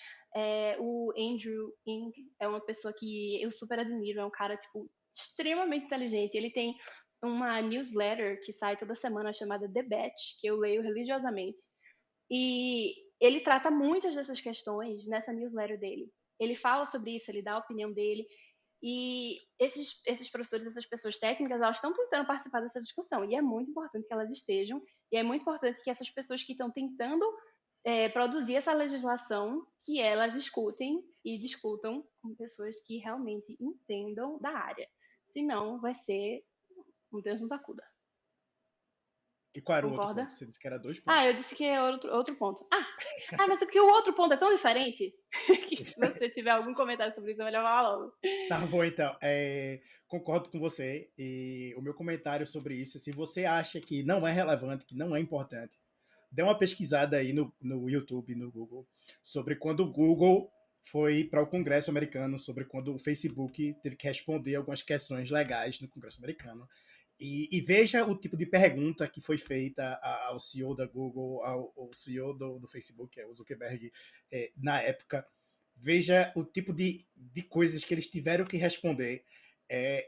O Andrew Ng é uma pessoa que eu super admiro, é um cara, tipo, extremamente inteligente. Ele tem uma newsletter que sai toda semana chamada The Batch, que eu leio religiosamente. E ele trata muitas dessas questões nessa newsletter dele. Ele fala sobre isso, ele dá a opinião dele. E esses professores, essas pessoas técnicas, elas estão tentando participar dessa discussão. E é muito importante que elas estejam. E é muito importante que essas pessoas que estão tentando produzir essa legislação, que elas escutem e discutam com pessoas que realmente entendam da área. Senão, vai ser um Deus nos acuda. E qual era o outro Concorda? ponto? Você disse que era 2 Ah, pontos. eu disse que é outro ponto. Mas é porque o outro ponto é tão diferente que se você tiver algum comentário sobre isso, é melhor falar logo. Tá bom, então. Concordo com você. E o meu comentário sobre isso, se você acha que não é relevante, que não é importante, dê uma pesquisada aí no YouTube, no Google, sobre quando o Google foi para o Congresso americano, sobre quando o Facebook teve que responder algumas questões legais no Congresso americano. E veja o tipo de pergunta que foi feita ao CEO da Google, ao CEO do Facebook, que é o Zuckerberg, na época. Veja o tipo de coisas que eles tiveram que responder,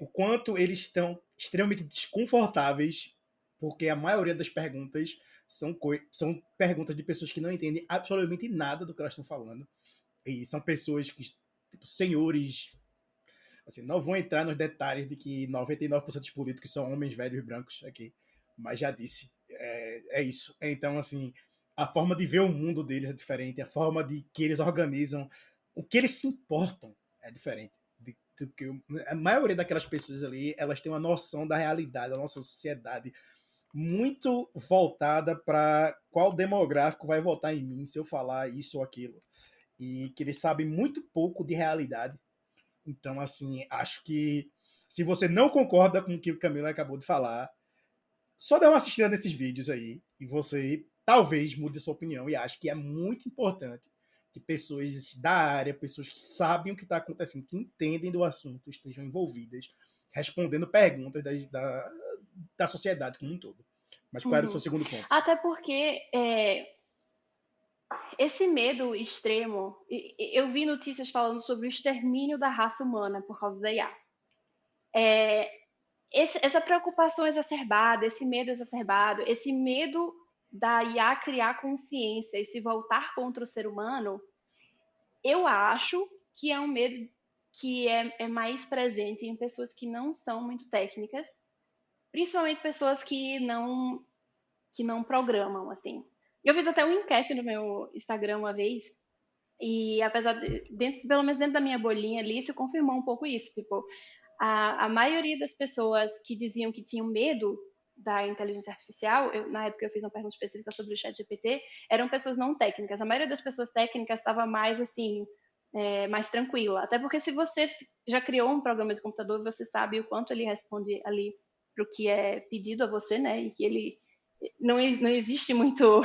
o quanto eles estão extremamente desconfortáveis, porque a maioria das perguntas são perguntas de pessoas que não entendem absolutamente nada do que elas estão falando. E são pessoas que, tipo, senhores. Assim, não vou entrar nos detalhes de que 99% dos políticos são homens velhos e brancos aqui, mas já disse. É isso. Então, assim, a forma de ver o mundo deles é diferente, a forma de que eles organizam, o que eles se importam é diferente. A maioria daquelas pessoas ali, elas têm uma noção da realidade, da nossa sociedade, muito voltada para qual demográfico vai votar em mim se eu falar isso ou aquilo. E que eles sabem muito pouco de realidade. Então, assim, acho que se você não concorda com o que o Camilo acabou de falar, só dá uma assistida nesses vídeos aí e você talvez mude sua opinião. E acho que é muito importante que pessoas da área, pessoas que sabem o que está acontecendo, que entendem do assunto, estejam envolvidas, respondendo perguntas da sociedade como um todo. Mas qual era o seu segundo ponto? Até porque esse medo extremo, eu vi notícias falando sobre o extermínio da raça humana por causa da IA. Essa preocupação exacerbada, esse medo exacerbado, esse medo da IA criar consciência e se voltar contra o ser humano, eu acho que é um medo que é mais presente em pessoas que não são muito técnicas, principalmente pessoas que não programam, assim. Eu fiz até uma enquete no meu Instagram uma vez, e apesar pelo menos dentro da minha bolinha ali, isso confirmou um pouco isso. Tipo, a maioria das pessoas que diziam que tinham medo da inteligência artificial, na época eu fiz uma pergunta específica sobre o chat GPT, eram pessoas não técnicas. A maioria das pessoas técnicas estava mais assim, mais tranquila. Até porque se você já criou um programa de computador, você sabe o quanto ele responde ali para o que é pedido a você, né? E que ele não existe muito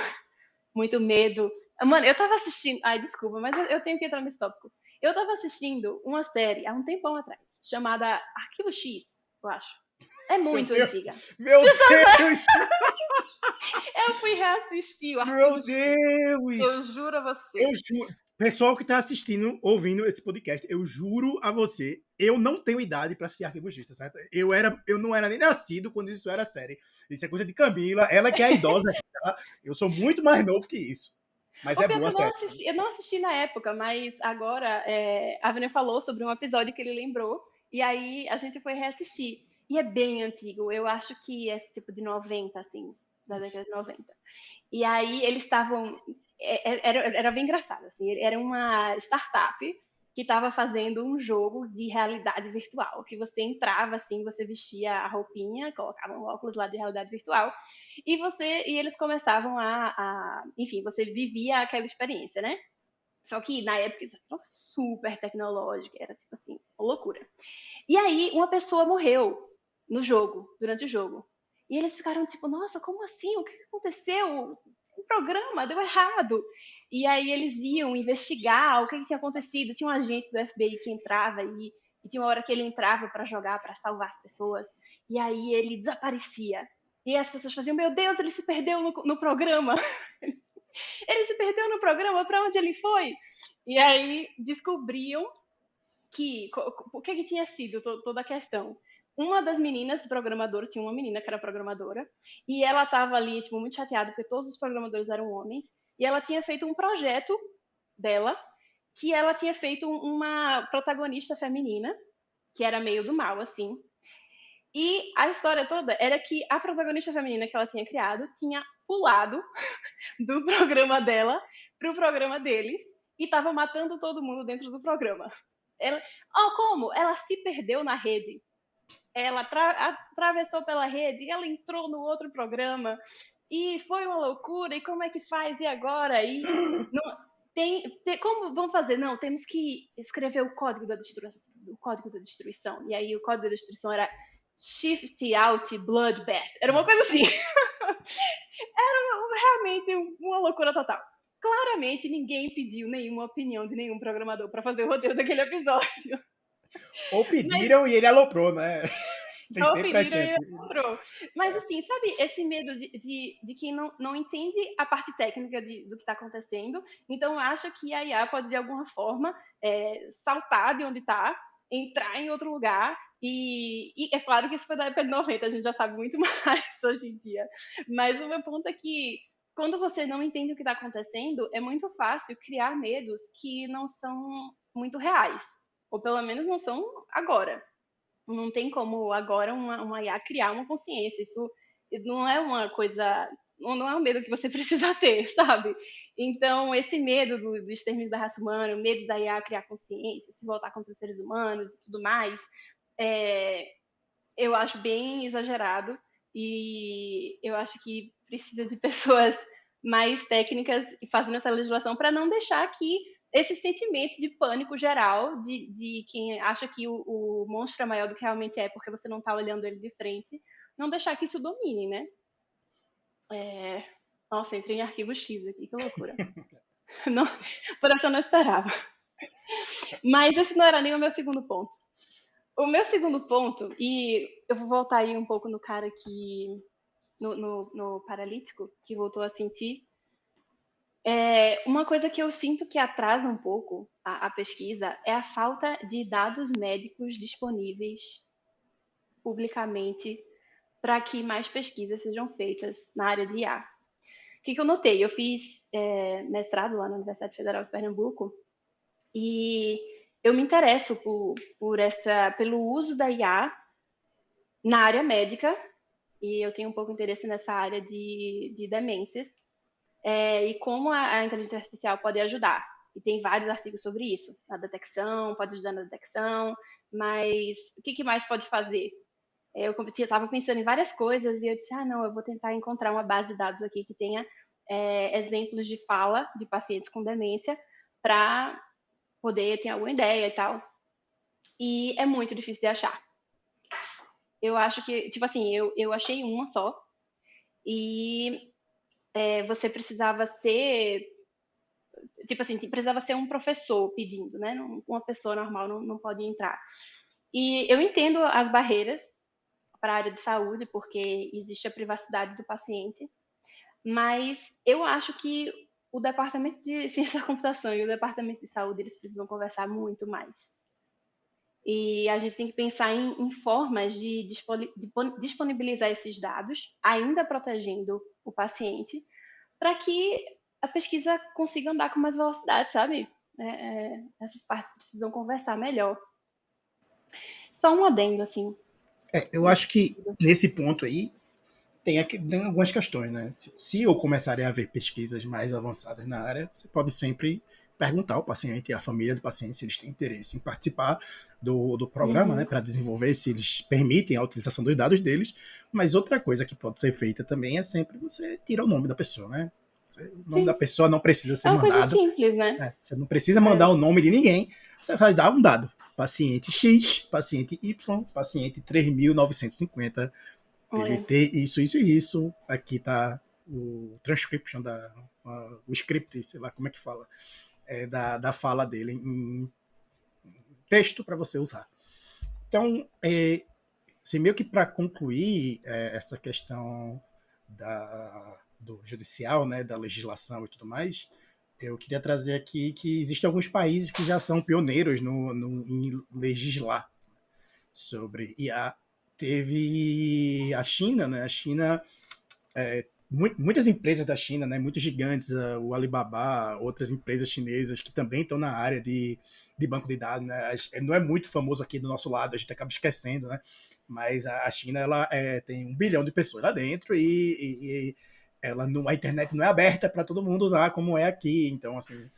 medo. Mano, eu tava assistindo. Ai, desculpa, mas eu tenho que entrar nesse tópico. Eu tava assistindo uma série há um tempão atrás, chamada Arquivo X, eu acho. É Meu muito antiga. Deus! Meu Deus! Eu fui reassistir o Arquivo Meu X. Eu Deus! juro a você. Eu juro. Pessoal que tá assistindo, ouvindo esse podcast, eu juro a você, eu não tenho idade pra assistir Arquivo X, tá certo? Eu não era nem nascido quando isso era série. Isso é coisa de Camila, ela que é a idosa, tá? Eu sou muito mais novo que isso. Mas O é pior é que boa a série. eu não assisti na época, mas agora a Vânia falou sobre um episódio que ele lembrou, e aí a gente foi reassistir. e é bem antigo. Eu acho que é tipo de 90, assim, da década de 90. E aí eles estavam. Era bem engraçado, assim. Era uma startup que estava fazendo um jogo de realidade virtual, que você entrava assim, você vestia a roupinha, colocava um óculos lá de realidade virtual, e eles começavam enfim, você vivia aquela experiência, né? Só que na época isso era super tecnológica, era tipo assim, uma loucura. E aí uma pessoa morreu no jogo, durante o jogo. E eles ficaram tipo, nossa, como assim? O que aconteceu? O programa deu errado. E aí eles iam investigar o que tinha acontecido. Tinha um agente do FBI que entrava e tinha uma hora que ele entrava para jogar, para salvar as pessoas. E aí ele desaparecia. E as pessoas faziam, meu Deus, ele se perdeu no programa. Ele se perdeu no programa, para onde ele foi? E aí descobriam o que tinha sido toda a questão. Uma das meninas programadora, tinha uma menina que era programadora, e ela estava ali, tipo, muito chateada, porque todos os programadores eram homens, e ela tinha feito um projeto dela, que ela tinha feito uma protagonista feminina, que era meio do mal, assim. E a história toda era que a protagonista feminina que ela tinha criado tinha pulado do programa dela pro programa deles e estava matando todo mundo dentro do programa. Ela, como? Ela se perdeu na rede. Ela atravessou pela rede, ela entrou no outro programa e foi uma loucura. E como é que faz? E agora? E não, como vamos fazer? Não, temos que escrever o código da destruição. E aí o código da destruição era Shift Out Bloodbath. Era uma coisa assim. Era realmente uma loucura total. Claramente ninguém pediu nenhuma opinião de nenhum programador para fazer o roteiro daquele episódio. Ou Mas pediram e ele aloprou, né? Tem ou sempre a pediram e chance. entrou. Mas assim, sabe esse medo de quem não entende a parte técnica do que está acontecendo, então acha que a IA pode de alguma forma saltar de onde está, entrar em outro lugar, e é claro que isso foi da época de 90, a gente já sabe muito mais hoje em dia. Mas o meu ponto é que quando você não entende o que está acontecendo, é muito fácil criar medos que não são muito reais, ou pelo menos não são agora. Não tem como agora uma IA criar uma consciência. Isso não é uma coisa, não é um medo que você precisa ter, sabe? Então, esse medo do extermínio da raça humana, o medo da IA criar consciência, se voltar contra os seres humanos e tudo mais, eu acho bem exagerado e eu acho que precisa de pessoas mais técnicas fazendo essa legislação para não deixar que esse sentimento de pânico geral de quem acha que o monstro é maior do que realmente é porque você não está olhando ele de frente, não deixar que isso domine, né? Nossa, entrei em arquivo X aqui, que loucura. Não, por essa eu não esperava. Mas esse não era nem o meu segundo ponto. O meu segundo ponto, e eu vou voltar aí um pouco no cara que no paralítico, que voltou a sentir. Uma coisa que eu sinto que atrasa um pouco a pesquisa é a falta de dados médicos disponíveis publicamente para que mais pesquisas sejam feitas na área de IA. O que eu notei? Eu fiz mestrado lá na Universidade Federal de Pernambuco e eu me interesso pelo uso da IA na área médica e eu tenho um pouco de interesse nessa área de demências e como a inteligência artificial pode ajudar. E tem vários artigos sobre isso. Na detecção, pode ajudar na detecção, mas o que mais pode fazer? Eu estava pensando em várias coisas e eu disse, não, eu vou tentar encontrar uma base de dados aqui que tenha exemplos de fala de pacientes com demência para poder ter alguma ideia e tal. E é muito difícil de achar. Eu acho que, tipo assim, eu achei uma só e você precisava ser, tipo assim, precisava ser um professor pedindo, né? Uma pessoa normal não pode entrar. E eu entendo as barreiras para a área de saúde, porque existe a privacidade do paciente, mas eu acho que o Departamento de Ciência da Computação e o Departamento de Saúde, eles precisam conversar muito mais. E a gente tem que pensar em formas de disponibilizar esses dados, ainda protegendo o paciente, para que a pesquisa consiga andar com mais velocidade, sabe? Essas partes precisam conversar melhor. Só um adendo, assim. Eu acho que nesse ponto aí tem algumas questões, né? Se eu começarem a haver pesquisas mais avançadas na área, você pode sempre perguntar ao paciente e à família do paciente se eles têm interesse em participar do programa, né, Uhum. para desenvolver, se eles permitem a utilização dos dados deles. Mas outra coisa que pode ser feita também é sempre você tirar o nome da pessoa, né? O nome da Sim. pessoa não precisa ser É uma coisa mandado, simples, né? né? Você não precisa mandar É. o nome de ninguém, você vai dar um dado. Paciente X, paciente Y, paciente 3950, ele Olha. tem isso e isso. Aqui tá o transcription o script, sei lá como é que fala, da fala dele em texto para você usar. Então, assim, meio que para concluir essa questão do judicial, né, da legislação e tudo mais, eu queria trazer aqui que existem alguns países que já são pioneiros em legislar sobre IA. Teve a China, né? A China muitas empresas da China, né, muitos gigantes, o Alibaba, outras empresas chinesas que também estão na área de banco de dados, né, não é muito famoso aqui do nosso lado, a gente acaba esquecendo, né, mas a China ela tem 1 bilhão de pessoas lá dentro e ela não, a internet não é aberta para todo mundo usar como é aqui, então assim,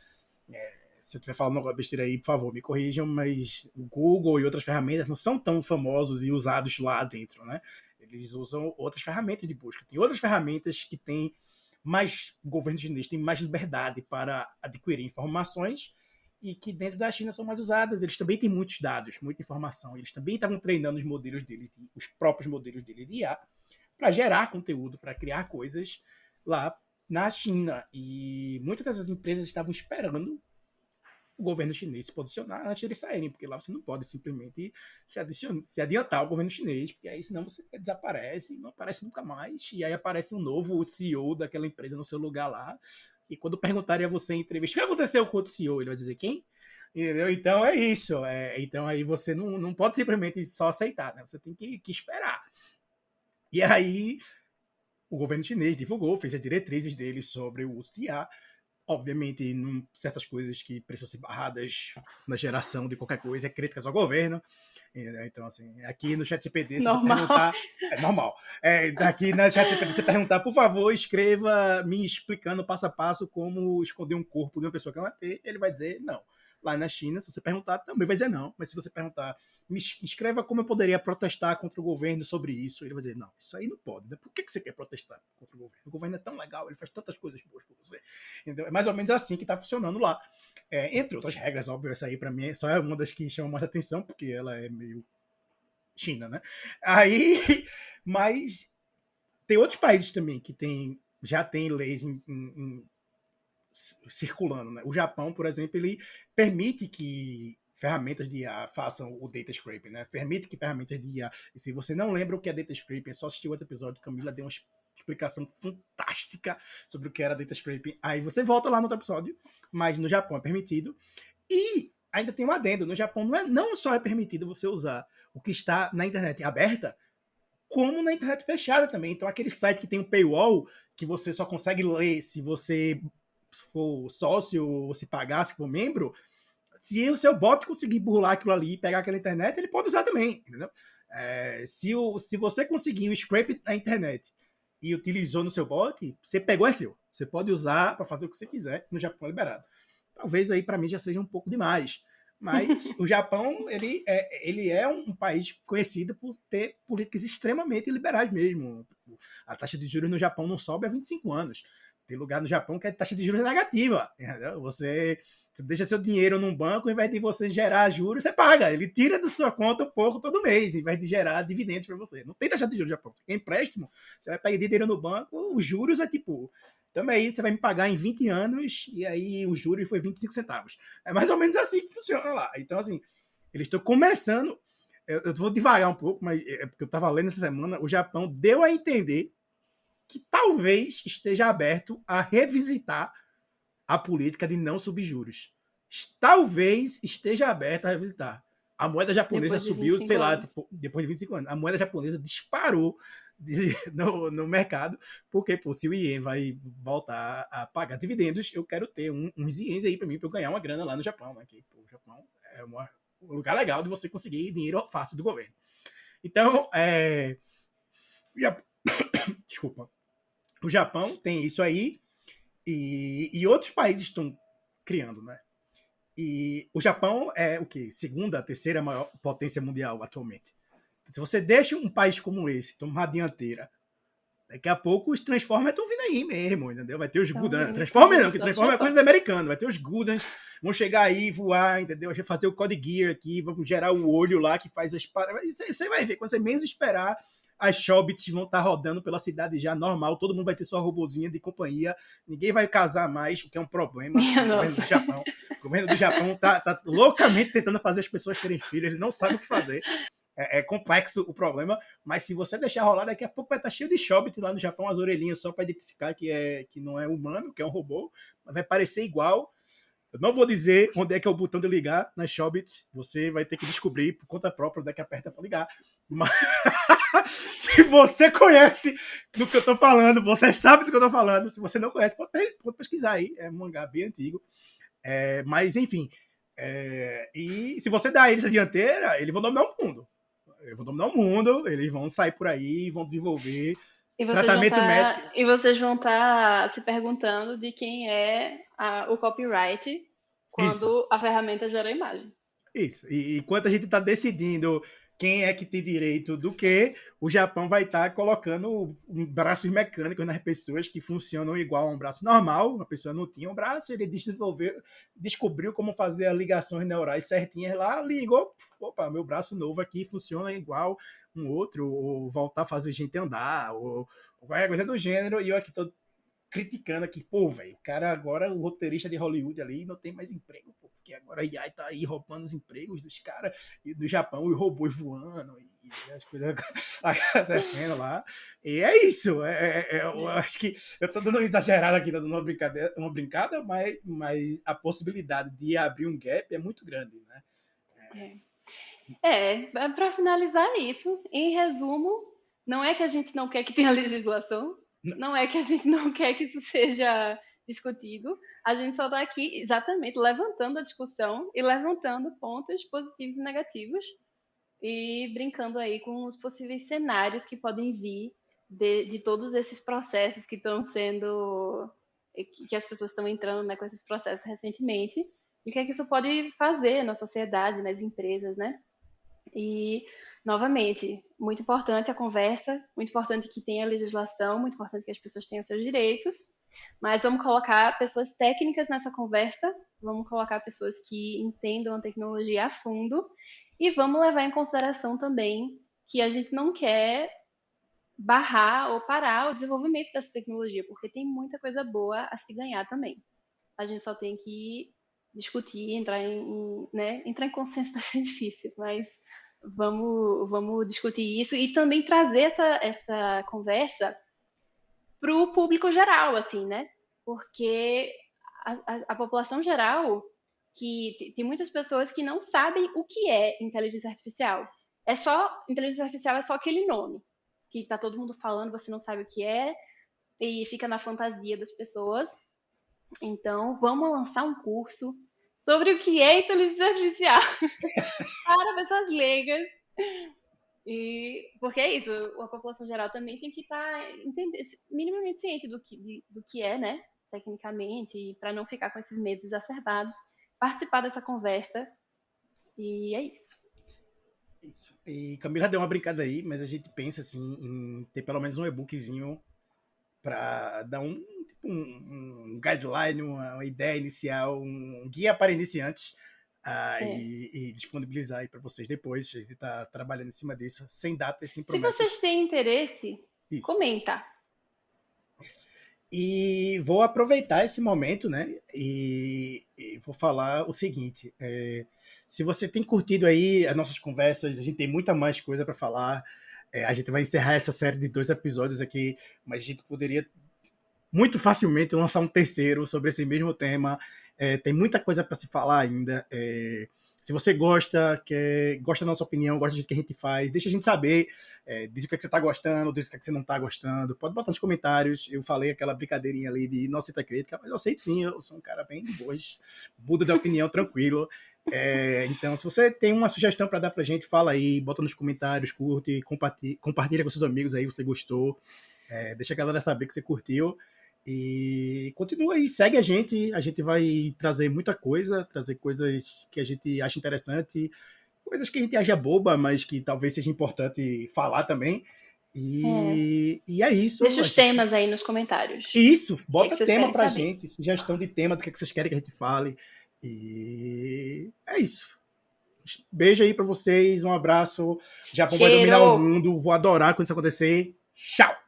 se eu estiver falando alguma besteira aí, por favor, me corrijam, mas o Google e outras ferramentas não são tão famosos e usados lá dentro, né? Eles usam outras ferramentas de busca. Tem outras ferramentas que têm mais, o governo chinês tem mais liberdade para adquirir informações e que dentro da China são mais usadas. Eles também têm muitos dados, muita informação. Eles também estavam treinando os modelos deles, os próprios modelos deles de IA, para gerar conteúdo, para criar coisas lá na China. E muitas dessas empresas estavam esperando o governo chinês se posicionar antes de eles saírem, porque lá você não pode simplesmente se adiantar ao governo chinês, porque aí senão você desaparece, não aparece nunca mais, e aí aparece um novo CEO daquela empresa no seu lugar lá, e quando perguntarem a você em entrevista, o que aconteceu com o outro CEO? Ele vai dizer quem? Entendeu? Então é isso. Então aí você não pode simplesmente só aceitar, né? Você tem que esperar. E aí o governo chinês divulgou, fez as diretrizes dele sobre o uso de IA, obviamente, certas coisas que precisam ser barradas na geração de qualquer coisa, críticas ao governo. Então, assim, aqui no ChatGPT, se você Normal. perguntar, é normal. Aqui na ChatGPT, você perguntar, por favor, escreva me explicando passo a passo como esconder um corpo de uma pessoa que não vai ter, ele vai dizer não. Lá na China, se você perguntar, também vai dizer não. Mas se você perguntar, me escreva como eu poderia protestar contra o governo sobre isso, ele vai dizer, não, isso aí não pode. Né? Por que você quer protestar contra o governo? O governo é tão legal, ele faz tantas coisas boas por você. Entendeu? É mais ou menos assim que está funcionando lá. Entre outras regras, óbvio, essa aí para mim só é uma das que chama mais atenção, porque ela é meio China, né? Aí, mas tem outros países também que já tem leis circulando, né? O Japão, por exemplo, ele permite que ferramentas de IA façam o data scraping, né? Permite que ferramentas de IA. E se você não lembra o que é data scraping, é só assistir outro episódio, Camila deu uma explicação fantástica sobre o que era data scraping. Aí você volta lá no outro episódio, mas no Japão é permitido. E ainda tem um adendo, no Japão não só é permitido você usar o que está na internet aberta, como na internet fechada também. Então aquele site que tem um paywall, que você só consegue ler se você for sócio ou se pagar, se for membro, se o seu bot conseguir burlar aquilo ali e pegar aquela internet, ele pode usar também, entendeu? Se você conseguir o scrape na internet e utilizou no seu bot, você pegou, é seu. Você pode usar para fazer o que você quiser, no Japão é liberado. Talvez aí para mim já seja um pouco demais. Mas o Japão, ele é um país conhecido por ter políticas extremamente liberais mesmo. A taxa de juros no Japão não sobe há 25 anos. Tem lugar no Japão que a taxa de juros é negativa. Entendeu? Você deixa seu dinheiro num banco, ao invés de você gerar juros, você paga. Ele tira da sua conta um pouco todo mês, ao invés de gerar dividendos para você. Não tem taxa de juros no Japão. Você quer empréstimo, você vai pegar dinheiro no banco, os juros é tipo. Também aí você vai me pagar em 20 anos e aí o juros foi 25 centavos. É mais ou menos assim que funciona lá. Então, assim, eles estão começando. Eu vou devagar um pouco, mas é porque eu estava lendo essa semana. O Japão deu a entender que talvez esteja aberto a revisitar a política de não subjuros. Talvez esteja aberto a revisitar. A moeda japonesa Depois de subiu, 25 sei lá, anos. tipo, depois de 25 anos. A moeda japonesa disparou no mercado, porque pô, se o Ien vai voltar a pagar dividendos, eu quero ter uns Iens aí para mim, para eu ganhar uma grana lá no Japão. Né? Que, pô, o Japão é um lugar legal de você conseguir dinheiro fácil do governo. Então, desculpa. O Japão tem isso aí e outros países estão criando, né? E o Japão é o quê? Segunda, terceira maior potência mundial atualmente. Então, se você deixa um país como esse tomar a dianteira, daqui a pouco os Transformers estão vindo aí mesmo, entendeu? Vai ter os Então, Gundams. então Transformers não, vamos que só do Transformers é coisa Japão. do americano. Vai ter os Gundams, vão chegar aí, voar, entendeu? A gente vai fazer o Code Gear aqui, vamos gerar o olho lá que faz as paradas. Você vai ver, quando você menos esperar, as Shobits vão estar rodando pela cidade já normal, todo mundo vai ter sua robozinha de companhia, ninguém vai casar mais, o que é um problema Minha no governo nossa. do Japão. O governo do Japão tá loucamente tentando fazer as pessoas terem filhos, ele não sabe o que fazer. É complexo o problema, mas se você deixar rolar, daqui a pouco vai estar cheio de Shobit lá no Japão, as orelhinhas só para identificar que não é humano, que é um robô, mas vai parecer igual. Eu não vou dizer onde é que é o botão de ligar nas Shobits, você vai ter que descobrir por conta própria onde é que aperta para ligar. Mas se você conhece do que eu tô falando, você sabe do que eu tô falando. Se você não conhece, pode pesquisar aí. É um mangá bem antigo. Mas, enfim. E se você dá eles a dianteira, eles vão dominar o mundo. Eles vão dominar o mundo, eles vão sair por aí, vão desenvolver tratamento médico. E vocês vão estar se perguntando de quem é o copyright Isso. quando a ferramenta gera a imagem. Isso. E enquanto a gente está decidindo quem é que tem direito do que, o Japão vai estar colocando braços mecânicos nas pessoas que funcionam igual a um braço normal. A pessoa não tinha um braço, ele descobriu como fazer as ligações neurais certinhas lá, ligou, opa, meu braço novo aqui funciona igual um outro, ou voltar a fazer gente andar, ou qualquer coisa do gênero, e eu aqui tô criticando aqui, pô, velho, o cara agora, o roteirista de Hollywood ali, não tem mais emprego, pô, porque agora a AI tá aí roubando os empregos dos caras, e do Japão, e robôs voando, e as coisas acontecendo lá. E é isso, eu acho que eu tô dando uma exagerada aqui, dando uma brincada, mas a possibilidade de abrir um gap é muito grande, né? Para finalizar isso, em resumo, não é que a gente não quer que tenha legislação, não é que a gente não quer que isso seja discutido, a gente só está aqui exatamente levantando a discussão e levantando pontos positivos e negativos e brincando aí com os possíveis cenários que podem vir de todos esses processos que estão sendo, que as pessoas estão entrando, né, com esses processos recentemente, e o que é que isso pode fazer na sociedade, nas empresas, né? E, novamente, muito importante a conversa, muito importante que tenha legislação, muito importante que as pessoas tenham seus direitos, mas vamos colocar pessoas técnicas nessa conversa, vamos colocar pessoas que entendam a tecnologia a fundo e vamos levar em consideração também que a gente não quer barrar ou parar o desenvolvimento dessa tecnologia, porque tem muita coisa boa a se ganhar também. A gente só tem que discutir, entrar em consenso está sendo difícil, mas vamos discutir isso e também trazer essa conversa para o público geral, assim, né? Porque a população geral, que tem muitas pessoas que não sabem o que é inteligência artificial. Inteligência artificial é só aquele nome que tá todo mundo falando, você não sabe o que é e fica na fantasia das pessoas. Então, vamos lançar um curso sobre o que é inteligência artificial para pessoas leigas. E porque é isso, a população geral também tem que estar minimamente ciente do que é, né, tecnicamente, para não ficar com esses medos exacerbados, participar dessa conversa. E é isso. Isso. E Camila deu uma brincada aí, mas a gente pensa assim em ter pelo menos um e-bookzinho para dar um guideline, uma ideia inicial, um guia para iniciantes e disponibilizar aí para vocês depois. A gente está trabalhando em cima disso, sem data e sem Se vocês promessas. têm interesse, Isso. comenta. E vou aproveitar esse momento, né? E vou falar o seguinte: se você tem curtido aí as nossas conversas, a gente tem muita mais coisa para falar. A gente vai encerrar essa série de 2 episódios aqui, mas a gente poderia muito facilmente lançar um terceiro sobre esse mesmo tema. Tem muita coisa para se falar ainda. Se você gosta, gosta da nossa opinião, gosta do que a gente faz, deixa a gente saber, diz o que, é que você tá gostando, diz o que, é que você não tá gostando. Pode botar nos comentários. Eu falei aquela brincadeirinha ali de não aceita crítica, mas eu aceito sim, eu sou um cara bem de boas, mudo de opinião tranquilo. Então, se você tem uma sugestão para dar pra gente, fala aí, bota nos comentários, curte, compartilha com seus amigos aí, você gostou. Deixa a galera saber que você curtiu. E continua aí, segue a gente vai trazer muita coisa, trazer coisas que a gente acha interessante, coisas que a gente acha boba, mas que talvez seja importante falar também. E é isso. Deixa os temas aí nos comentários. Isso, Que bota tema pra saber? gente, sugestão de tema, do que vocês querem que a gente fale. E é isso. Beijo aí pra vocês, um abraço. Japão vai dominar o mundo, vou adorar quando isso acontecer. Tchau!